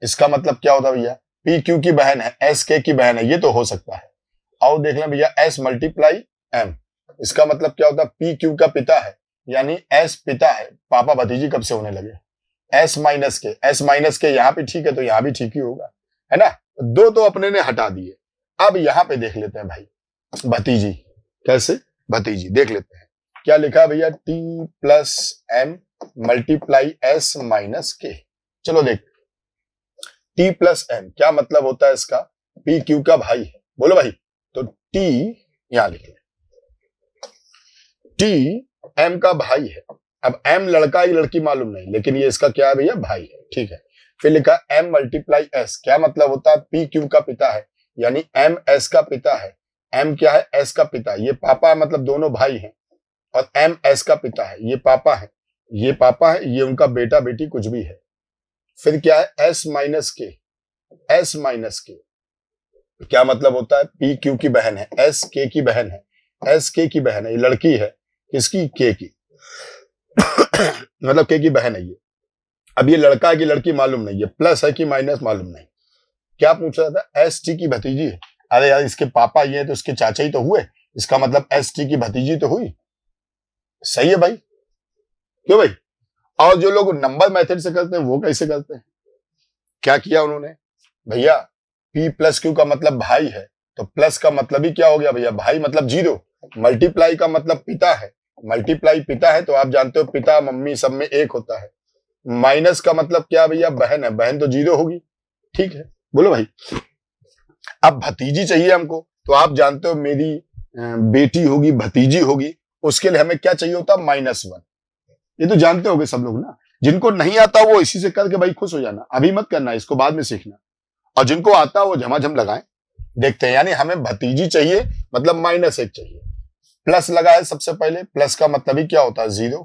इसका मतलब क्या होता है भैया, पी क्यू की बहन है, एस के की बहन है, ये तो हो सकता है। और देख लें भैया, एस मल्टीप्लाई एम, इसका मतलब क्या होता है, पी क्यू का पिता है, यानी एस पिता है, पापा भतीजी कब से होने लगे। एस माइनस के, एस माइनस के यहाँ पे ठीक है तो यहाँ भी ठीक ही होगा, है ना। दो तो अपने ने हटा दिए। अब यहाँ पे देख लेते हैं भाई भतीजी, कैसे भतीजी देख लेते हैं, क्या लिखा है भैया, T plus M multiply S minus K. चलो देख, टी प्लस एम क्या मतलब होता है इसका, पी क्यू का भाई है, बोलो भाई। तो टी यहां लिख ले, टी एम का भाई है। अब एम लड़का ही लड़की मालूम नहीं, लेकिन ये इसका क्या है भैया, भाई है, ठीक है। फिर लिखा एम मल्टीप्लाई एस, क्या मतलब होता है, पी क्यू का पिता है, यानी एम एस का पिता है। एम क्या है, एस का पिता, ये पापा है, मतलब दोनों भाई हैं, और एम एस का पिता है, ये पापा है, ये पापा है, ये उनका बेटा बेटी कुछ भी है। फिर क्या है, एस माइनस के, एस माइनस के क्या मतलब होता है, पी क्यू की बहन है, एस के की बहन है, एस के की बहन है, ये लड़की है, किसकी, के की मतलब के की बहन है ये। अब ये लड़का है कि लड़की मालूम नहीं है, प्लस है कि माइनस मालूम नहीं। क्या पूछ रहा था, एस टी की भतीजी है। अरे यार इसके पापा ये है तो इसके चाचा ही तो हुए, इसका मतलब एस टी की भतीजी तो हुई, सही है भाई, क्यों भाई। और जो लोग नंबर मेथड से करते हैं वो कैसे करते हैं, क्या किया उन्होंने भैया, P प्लस क्यू का मतलब भाई है, तो प्लस का मतलब ही क्या हो गया भैया, भाई मतलब जीरो, मल्टीप्लाई का मतलब पिता है, मल्टीप्लाई पिता है तो आप जानते हो पिता मम्मी सब में एक होता है। माइनस का मतलब क्या भैया, बहन है, बहन तो जीरो होगी, ठीक है, बोलो भाई। अब भतीजी चाहिए हमको, तो आप जानते हो मेरी बेटी होगी, भतीजी होगी, उसके लिए हमें क्या चाहिए होता, -1। ये तो जानते होगे सब लोग ना, जिनको नहीं आता वो इसी से करके भाई खुश हो जाना, अभी मत करना, इसको बाद में सीखना, और जिनको आता वो झमाझम लगाएं। देखते हैं, यानी हमें भतीजी चाहिए, मतलब -1 चाहिए, प्लस लगा है सबसे पहले, प्लस का मतलब ही क्या होता है, 0,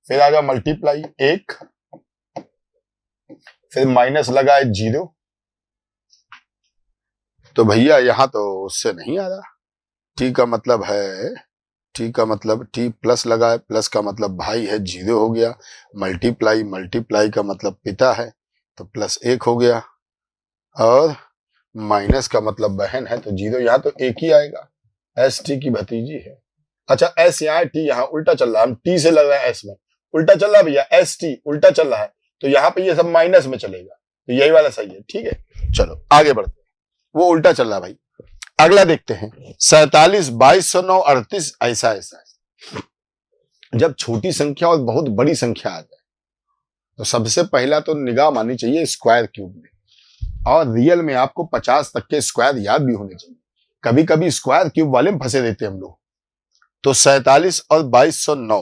फिर आ गया मल्टीप्लाई 1, फिर माइनस लगा है 0, तो भैया यहां तो उससे नहीं आ रहा। टी का मतलब है, टी का मतलब टी प्लस लगा है, प्लस का मतलब भाई है, 0 हो गया, मल्टीप्लाई, मल्टीप्लाई का मतलब पिता है तो +1 हो गया, और माइनस का मतलब बहन है तो 0, यहां तो एक ही आएगा, एस टी की भतीजी है। अच्छा एस यहाँ है, टी यहाँ, उल्टा चल रहा है, हम टी से लग रहा है एस में, उल्टा चल रहा है भैया, एस टी उल्टा चल रहा है, तो यहाँ पे ये सब माइनस में चलेगा, तो यही वाला सही है, ठीक है। चलो आगे बढ़ते हैं, वो उल्टा चल रहा है भाई। अगला देखते हैं, 47, 2209, 38, ऐसा ऐसा। जब छोटी संख्या और बहुत बड़ी संख्या आ जाए तो सबसे पहला तो निगाह माननी चाहिए स्क्वायर क्यूब में, और रियल में आपको 50 तक के स्क्वायर याद भी होने चाहिए, कभी कभी स्क्वायर क्यूब वाले में फंसे देते हैं हम लोग। तो 47 और 2209,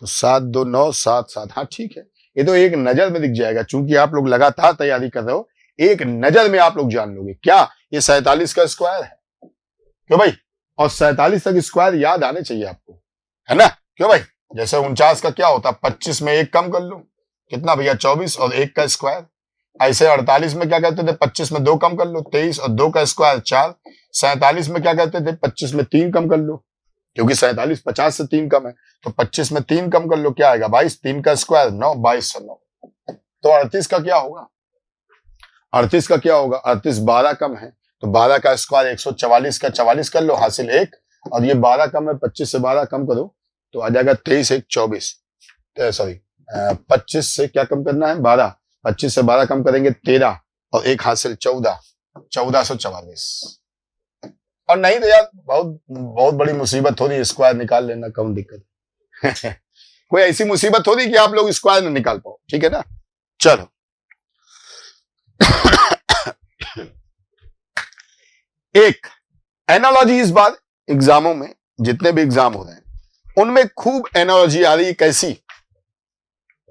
तो 7 2 9 7 7, हाँ ठीक है, ये तो एक नजर में दिख जाएगा, चूंकि आप लोग लगातार तैयारी कर रहे हो, एक नजर में आप लोग जान लोगे क्या ये 47 का स्क्वायर है, क्यों भाई। और 47 तक स्क्वायर याद आने चाहिए आपको, है ना, क्यों भाई। जैसे 49 का क्या होता है, 25 में 1 कम कर लो, कितना भैया 24, और 1 का स्क्वायर। ऐसे 48 में क्या कहते थे, 25 में 2 कम कर लो, 23, और 2 का स्क्वायर 4। 47 में क्या कहते थे, 25 में 3 कम कर लो, क्योंकि 47 50 से 3 कम है, तो 25 में 3 कम कर लो, क्या आएगा 22, 3 का स्क्वायर 9, 2209। तो 38 का क्या होगा, 38 का क्या होगा, 38 12 कम है, तो 12 का स्क्वायर 144 का 44 कर लो, हासिल 1, और ये 12 कम है, 25 से 12 कम करो तो आ जाएगा 23 1 24, सॉरी 25 से क्या कम करना है, 12, 25 से 12 कम करेंगे 13 और एक हासिल 14, 1444। और नहीं तो यार बहुत बहुत बड़ी मुसीबत हो रही है, स्क्वायर निकाल लेना, कौन दिक्कत कोई ऐसी मुसीबत हो रही कि आप लोग स्क्वायर न निकाल पाओ, ठीक है ना। चलो एक एनालॉजी, इस बार एग्जामों में जितने भी एग्जाम हो रहे हैं उनमें खूब एनालॉजी आ रही है, कैसी,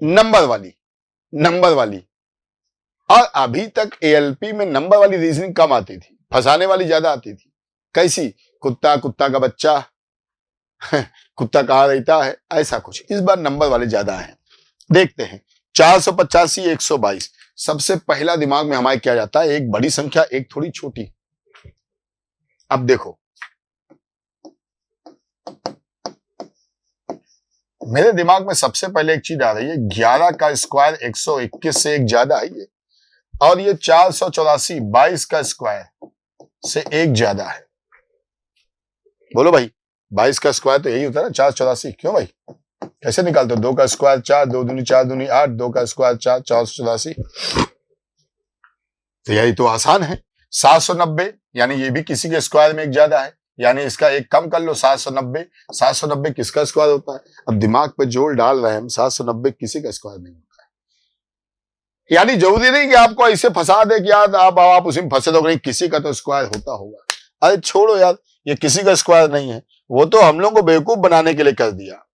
नंबर वाली, नंबर वाली। और अभी तक एएलपी में नंबर वाली रीजनिंग कम आती थी, फंसाने वाली ज्यादा आती थी। कैसी, कुत्ता, कुत्ता का बच्चा कुत्ता कहाँ रहता है, ऐसा कुछ। इस बार नंबर वाले ज्यादा हैं। देखते हैं 485, 122। सबसे पहला दिमाग में हमारे क्या जाता है, एक बड़ी संख्या एक थोड़ी छोटी। अब देखो मेरे दिमाग में सबसे पहले एक चीज आ रही है, 11 का स्क्वायर 121 से एक ज्यादा है ये, और ये 484 22 का स्क्वायर से एक ज्यादा है। बोलो भाई, 22 का स्क्वायर तो यही होता है ना, 484। क्यों भाई, कैसे निकालते हो, 2 का स्क्वायर 4, 2 दूनी 4 दूनी 8, 2 का स्क्वायर 4, 484। तो यही तो आसान है। 790 यानी ये भी किसी के स्क्वायर में एक ज्यादा है, यानी इसका एक कम कर लो, 790। 790 किसका स्क्वायर होता है, अब दिमाग पे जोर डाल रहे हैं हम, 790 किसी का स्क्वायर नहीं होता है। यानी जरूरी नहीं कि आपको ऐसे फंसा दे कि यार आप उसी में फंसे, तो नहीं, किसी का तो स्क्वायर होता होगा। अरे छोड़ो यार, ये किसी का स्क्वायर नहीं है, वो तो हम लोग को बेवकूफ बनाने के लिए कर दिया।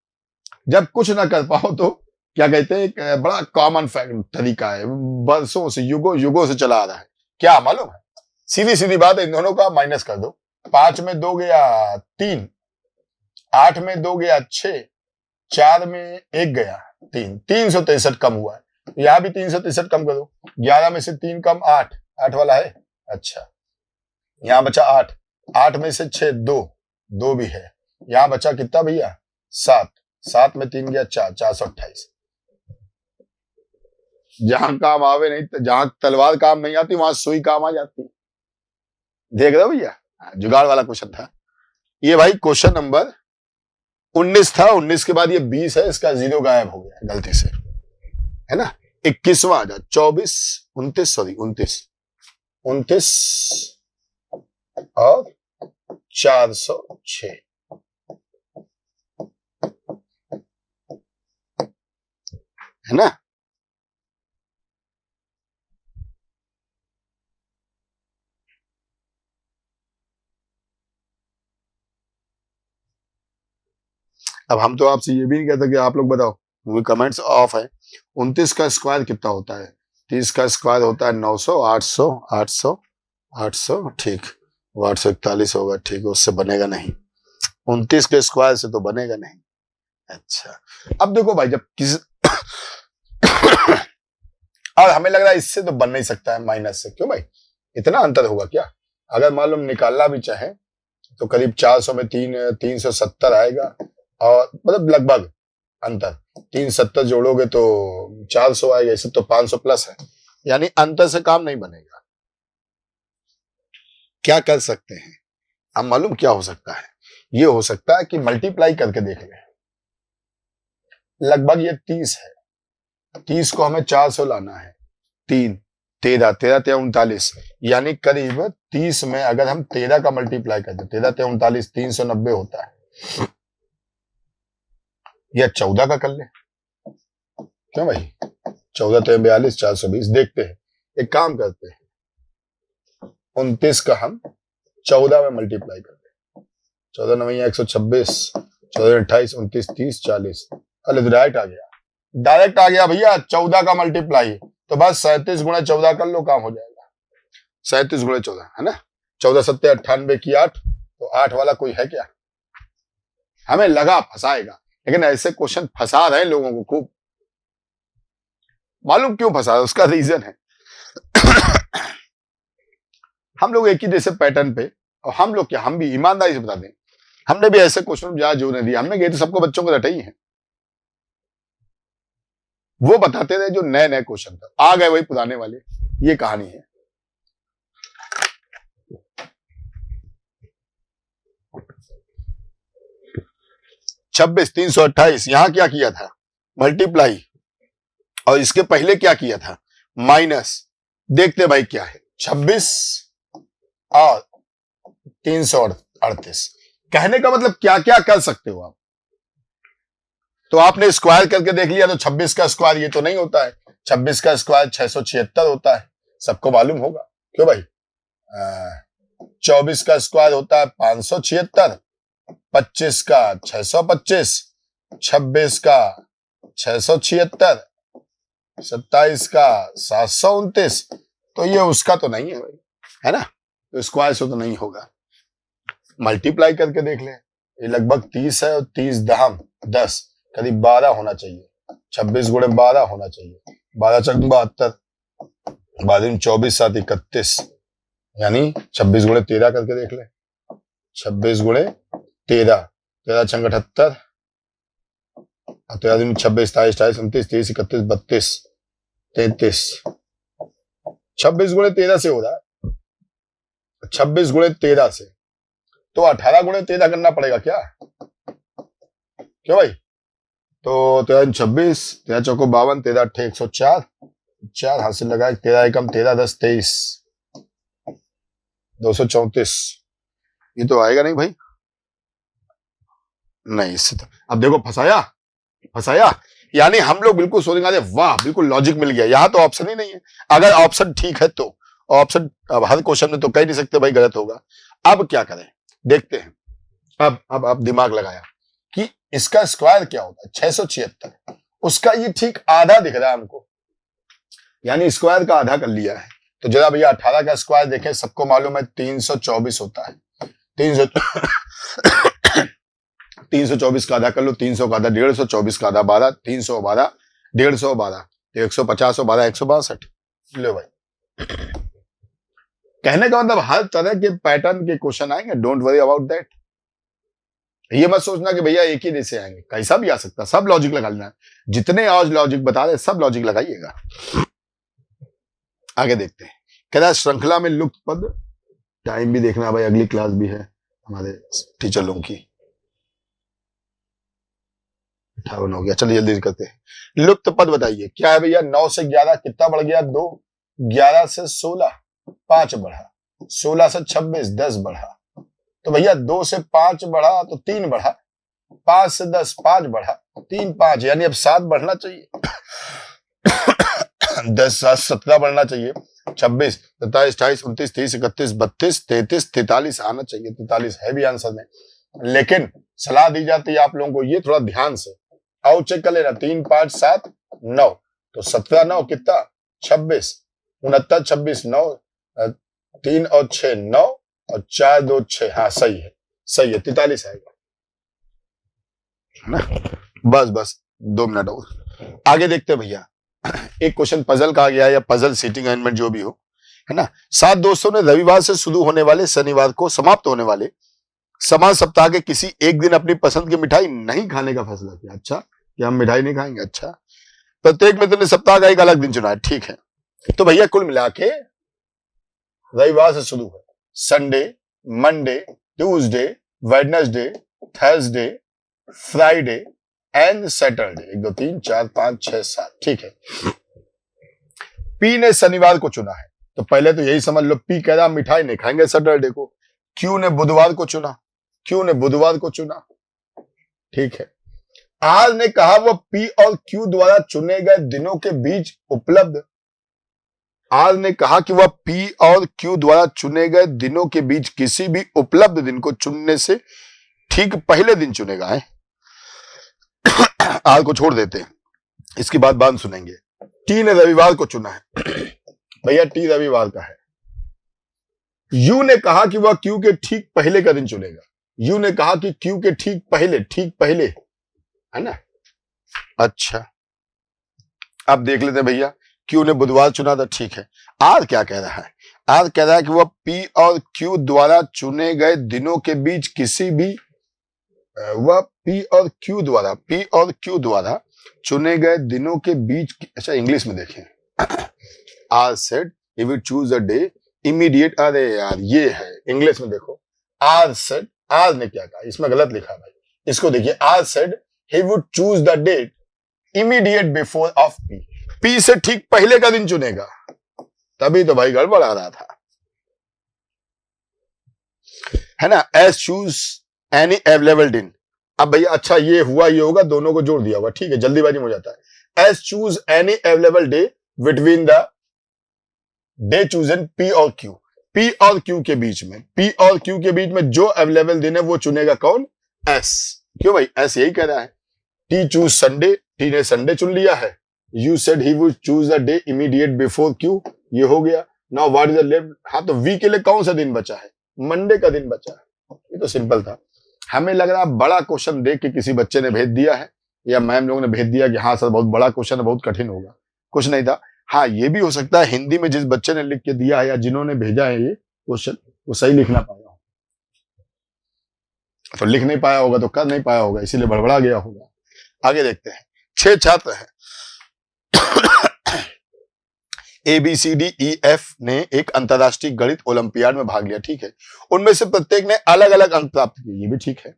जब कुछ ना कर पाओ तो क्या कहते हैं, एक बड़ा कॉमन तरीका है, बरसों से युगों युगों से चला आ रहा है। क्या मालूम है, सीधी सीधी बात है, इन दोनों का माइनस कर दो। 5 में 2 गया 3, 8 में 2 गया 6, 4 में 1 गया 3, 363 कम हुआ है। यहां भी 363 कम करो, 11 में से 3 कम 8, 8 वाला है। अच्छा, यहां बचा 8, 8 में से 6 2, 2 भी है। यहां बचा कितना भैया, 7, 7 में 3 गया 4, 428। जहां काम आवे नहीं, जहां तलवार काम नहीं आती वहां सुई काम आ जाती। देख रहे हो भैया, जुगाड़ वाला क्वेश्चन था ये भाई। क्वेश्चन नंबर 19 था, 19 के बाद ये 20 है, इसका 0 गायब हो गया गलती से, है ना। 21वां आ जा, 24, 29, सॉरी 29, 29 और 406, है ना। अब हम तो आपसे ये भी नहीं कहते कि आप लोग बताओ, क्योंकि कमेंट्स ऑफ है। 29 का स्क्वायर कितना होता है, 30 का स्क्वायर होता है 900, 800, 800, 800, ठीक, 841 होगा, ठीक, उससे बनेगा नहीं। 29 के स्क्वायर से तो बनेगा नहीं। अच्छा, अब देखो भाई, जब किस और हमें लग रहा है इससे तो बन नहीं सकता है, माइनस से। क्यों भाई, इतना अंतर होगा क्या। अगर मालूम निकालना भी चाहे तो करीब 400 में 370 आएगा, और मतलब लगभग अंतर 370 जोड़ोगे तो 400 आएगा, इसे तो 500 प्लस है, यानी अंतर से काम नहीं बनेगा। क्या कर सकते हैं, अब मालूम क्या हो सकता है, ये हो सकता है कि मल्टीप्लाई करके देख लें। लगभग ये 30 है, 30 को हमें 400 लाना है, 3, 13, 13 3 39, यानी करीब 30 में अगर हम 13 का मल्टीप्लाई करते, 13 3 39, 390 होता है, या 14 का कर ले। क्यों भाई, 14 3 42, 420। देखते हैं, एक काम करते हैं, 29 का हम 14 में मल्टीप्लाई करते हैं, 14 9 126, 14 28, 29, 30, 40। अरे डायरेक्ट आ गया, डायरेक्ट आ गया भैया, 14 का मल्टीप्लाई, तो बस 37 गुणा 14 कर लो, काम हो जाएगा। 37 गुणा 14 है ना, 14 7 98 की 8, तो 8 वाला कोई है क्या। हमें लगा फंसाएगा, लेकिन ऐसे क्वेश्चन फंसा रहे हैं लोगों को खूब। मालूम क्यों फंसा रहे, उसका रीजन है हम लोग एक ही जैसे पैटर्न पे, और हम लोग क्या, हम भी ईमानदारी से बता दें, हमने भी ऐसे क्वेश्चन जहां जो नहीं दिया, हमने गए तो सबको बच्चों को रटे ही है, वो बताते रहे जो नए नए क्वेश्चन था, आ गए वही पुराने वाले, ये कहानी है। छब्बीस 328, यहां क्या किया था, मल्टीप्लाई, और इसके पहले क्या किया था, माइनस। देखते भाई क्या है, 26 और 338। कहने का मतलब क्या क्या कर सकते हो आप। तो आपने स्क्वायर करके देख लिया, तो 26 का स्क्वायर ये तो नहीं होता है, 26 का स्क्वायर 676 होता है, सबको मालूम होगा। क्यों भाई, 24 का स्क्वायर होता है 576, 25 का 625, 26 का 676, 27 का 729। तो ये उसका तो नहीं है भाई, है ना, तो स्क्वायर से तो नहीं होगा। मल्टीप्लाई करके देख लें, ये लगभग 30 है और 30 दहम 10, करीब 12 होना चाहिए। 26 गुणे 12 होना चाहिए, 12 चक 72, 12 24 7 31, यानी 26 गुणे 13 करके देख लें। 26 गुणे 13, 13 छंग 78, 13 26 27 28 29 30 31 32 33। 26 गुणे 13 से हो रहा है, 26 गुणे 13 से, तो 18 गुणे 13 करना पड़ेगा क्या, क्यों भाई। तो 13 26, 13 चौको 52, 13 अट्ठे 104, 4 हाथ से लगाए, 13 एकम 13 10 23, 234। ये तो आएगा नहीं भाई, नहीं इससे तो, अब देखो फंसाया फंसाया, यानी हम लोग बिल्कुल सोचेंगे वाह बिल्कुल लॉजिक मिल गया, यहां तो ऑप्शन ही नहीं है। अगर ऑप्शन ठीक है तो ऑप्शन, अब हर क्वेश्चन में तो कह नहीं सकते भाई गलत होगा। अब क्या करें, देखते हैं। अब आप दिमाग लगाया कि इसका स्क्वायर क्या होता है, 676, उसका ये ठीक आधा दिख रहा है हमको, यानी स्क्वायर का आधा कर लिया है। तो जरा भैया 18 का स्क्वायर देखें, सबको मालूम है 324 होता है। 324 का आधा कर लो, 300 का आधा 150, 24 का आधा 12, 312, 150 150 और 12 162। लो भाई, कहने का मतलब हर तरह के पैटर्न के क्वेश्चन आएंगे, डोंट वरी अबाउट दैट। ये मत सोचना कि भैया एक ही दिन से आएंगे, कैसा भी आ सकता, सब लॉजिक लगा लेना। जितने आज लॉजिक बता रहे सब लॉजिक लगाइएगा। आगे देखते हैं, कह रहा है श्रृंखला में लुप्त पद, टाइम भी देखना भाई, अगली क्लास भी है हमारे टीचर लोगों की। 58 हो गया, चलिए जल्दी करते हैं। लुप्त पद बताइए क्या है भैया। 9 से 11 कितना बढ़ गया, 2। 11 से 16 5 बढ़ा, 16 से 26 10 बढ़ा। तो भैया 2 से 5 बढ़ा तो 3 बढ़ा, 5 से 10 5 बढ़ा, 3 5, यानी अब 7 बढ़ना चाहिए। 10 7 17 बढ़ना चाहिए, 26 27 28 29 30 31 32 33 43 आना चाहिए। 43 है भी आंसर में, लेकिन सलाह दी जाती है आप लोगों को, ये थोड़ा ध्यान से आओ चेक कर लेना। 3 5 7 9, तो 17 9 कितना 26, 69 26 9, 3 और 6 9 और 4 2 6, हाँ सही है, सही है, 43 आएगा ना। बस 2 मिनट और आगे देखते हैं भैया। एक क्वेश्चन पजल का आ गया, या पजल सीटिंग अरेंजमेंट जो भी हो, है ना। 7 दोस्तों ने रविवार से शुरू होने वाले शनिवार को समाप्त होने वाले समान सप्ताह के किसी एक दिन अपनी पसंद की मिठाई नहीं खाने का फैसला किया। अच्छा, कि हम मिठाई नहीं खाएंगे, अच्छा। प्रत्येक मित्र ने सप्ताह का एक अलग दिन चुना है, ठीक है। तो भैया कुल मिला के रविवार से शुरू है, Sunday, Monday, Tuesday, Wednesday, Thursday, Friday and Saturday. 1 2 3 4 5 6 7, ठीक है। पी ने शनिवार को चुना है, तो पहले तो यही समझ लो, पी कह रहा मिठाई नहीं खाएंगे सैटरडे को। क्यू ने बुधवार को चुना, क्यू ने बुधवार को चुना, ठीक है। आर ने कहा वो पी और क्यू द्वारा चुने गए दिनों के बीच उपलब्ध, आर ने कहा कि वह पी और क्यू द्वारा चुने गए दिनों के बीच किसी भी उपलब्ध दिन को चुनने से ठीक पहले दिन चुनेगा है। आर को छोड़ देते हैं, इसकी बाद सुनेंगे। टी ने रविवार को चुना है, भैया टी रविवार का है। यू ने कहा कि वह क्यू के ठीक पहले का दिन चुनेगा, यू ने कहा कि क्यू के ठीक पहले, है ना। अच्छा, अब देख लेते हैं भैया, क्यू ने बुधवार चुना था, ठीक है। आर क्या कह रहा है, आर कह रहा है कि वह पी और क्यू द्वारा चुने गए दिनों के बीच किसी भी, वह पी और क्यू द्वारा चुने गए दिनों के बीच, अच्छा इंग्लिश में देखें। R said he will choose a day immediate, अरे यार ये है इंग्लिश में देखो। आर सेड, आर ने क्या कहा, इसमें गलत लिखा भाई, इसको देखिए। R said he would choose the date immediate before of P, P से ठीक पहले का दिन चुनेगा, तभी तो भाई गड़बड़ आ रहा था, है ना। एस चूज एनी अवेलेबल दिन। अब भैया अच्छा ये हुआ ये होगा, दोनों को जोड़ दिया होगा, ठीक है, जल्दीबाजी में हो जाता है। S choose any available day between the day chosen P और क्यू। पी और क्यू के बीच में, पी और क्यू के बीच में जो अवेलेबल दिन है वो चुनेगा कौन? एस। क्यों भाई? एस यही कह रहा है। टी चूज संडे, टी ने संडे चुन लिया है। You said he would choose the day immediate before Q, ये हो गया। Now what is the left? हाँ, तो वी के लिए कौन सा दिन बचा है? मंडे का दिन बचा है। ये तो सिंपल था। हमें लग रहा बड़ा क्वेश्चन देख के किसी बच्चे ने भेज दिया है या मैम लोगों ने भेज दिया कि हाँ सर बहुत बड़ा क्वेश्चन है, बहुत कठिन होगा। कुछ नहीं था। हाँ, ये भी हो सकता है हिंदी में जिस बच्चे ने लिख के दिया है या जिन्होंने भेजा है ये क्वेश्चन, वो सही लिख ना पाया हो, तो लिख नहीं पाया होगा तो कर नहीं पाया होगा, इसीलिए बड़बड़ा गया होगा। आगे देखते हैं। 6 छात्र हैं, ABCDEF ने एक अंतरराष्ट्रीय गणित ओलंपियाड में भाग लिया, ठीक है। उनमें से प्रत्येक ने अलग अलग अंक प्राप्त किए, ये भी ठीक है।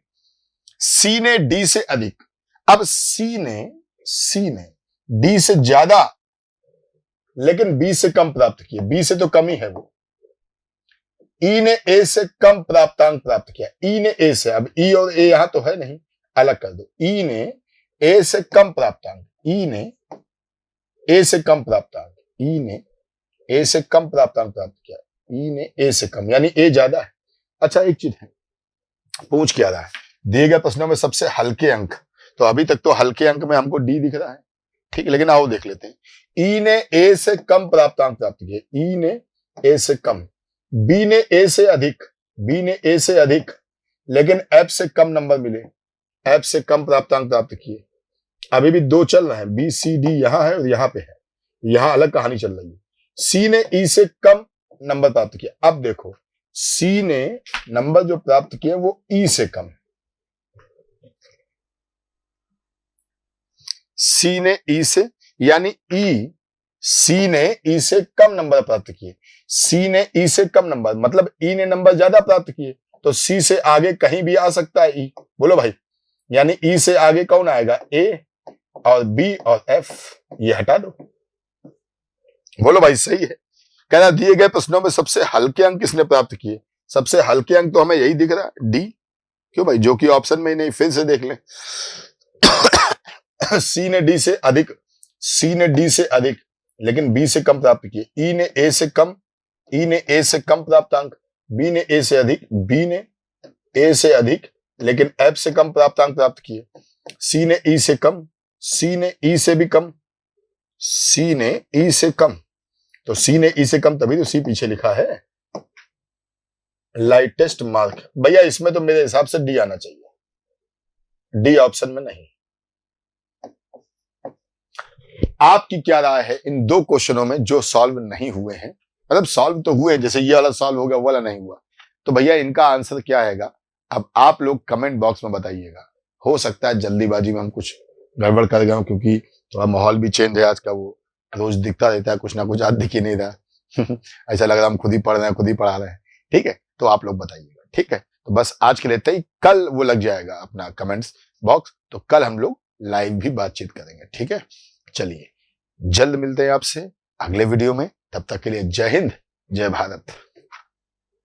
C ने D से अधिक। अब C ने D से ज्यादा लेकिन B से कम प्राप्त किए, B से तो कम ही है वो। E ने A से कम प्राप्तांक प्राप्त किया, E ने A से, अब E और A यहां तो है नहीं, अलग कर दो। E ने A से कम प्राप्तांक, E ने A से कम प्राप्तांक, E ने A से कम प्राप्तांक प्राप्त किया, E ने A से कम, यानी A ज्यादा है। अच्छा एक चीज है, पूछ क्या रहा है? दिए गए प्रश्नों में सबसे हल्के अंक, तो अभी तक तो हल्के अंक में हमको D दिख रहा है, ठीक है, लेकिन आओ देख लेते हैं। E ने A से कम प्राप्तांक प्राप्त किए, E ने A से कम। B ने A से अधिक, B ने A से अधिक, लेकिन F से कम नंबर मिले, F से कम प्राप्तांक प्राप्त किए। अभी भी 2 चल रहे हैं, B C D यहां है और यहां पे है, यहां अलग कहानी चल रही है। C ने E से कम नंबर प्राप्त किया। अब देखो C ने नंबर जो प्राप्त किए वो E से कम, C ने E से, यानी C ने E से कम नंबर प्राप्त किए। C ने E से कम नंबर, मतलब E ने नंबर ज्यादा प्राप्त किए, तो C से आगे कहीं भी आ सकता है E। बोलो भाई, यानी E से आगे कौन आएगा? A और B और F, ये हटा दो। बोलो भाई सही है। कहना दिए गए प्रश्नों में सबसे हल्के अंक किसने प्राप्त किए? सबसे हल्के अंक तो हमें यही दिख रहा है, D। क्यों भाई? जो कि ऑप्शन में ही नहीं, फिर से देख लें। C ने D से अधिक, C ने D से अधिक लेकिन B से कम प्राप्त किए। E ने A से कम, E ने A से कम प्राप्तांक, B ने A से अधिक, B ने A से अधिक लेकिन F से कम प्राप्तांक प्राप्त किए। C ने E से कम, C ने E से भी कम, C ने E से कम, तो C ने E से कम, तभी तो C पीछे लिखा है। लाइटेस्ट मार्क, भैया इसमें तो मेरे हिसाब से D आना चाहिए, D ऑप्शन में नहीं। आपकी क्या राय है इन 2 क्वेश्चनों में जो सॉल्व नहीं हुए हैं? मतलब सॉल्व तो हुए, जैसे ये वाला सॉल्व हो गया, वो वाला नहीं हुआ, तो भैया इनका आंसर क्या आएगा? अब आप लोग कमेंट बॉक्स में बताइएगा। हो सकता है जल्दीबाजी में हम कुछ गड़बड़ कर गए, क्योंकि थोड़ा माहौल भी चेंज है आज का, वो रोज दिखता रहता है कुछ ना कुछ, आज दिख ही नहीं रहा। ऐसा लग रहा हम खुद ही पढ़ रहे हैं, खुद ही पढ़ा रहे हैं, ठीक है। तो आप लोग बताइएगा, ठीक है। तो बस आज के लिए इतना ही, कल वो लग जाएगा अपना कमेंट्स बॉक्स, तो कल हम लोग लाइव भी बातचीत करेंगे, ठीक है। चलिए जल्द मिलते हैं आपसे अगले वीडियो में, तब तक के लिए जय हिंद, जय भारत।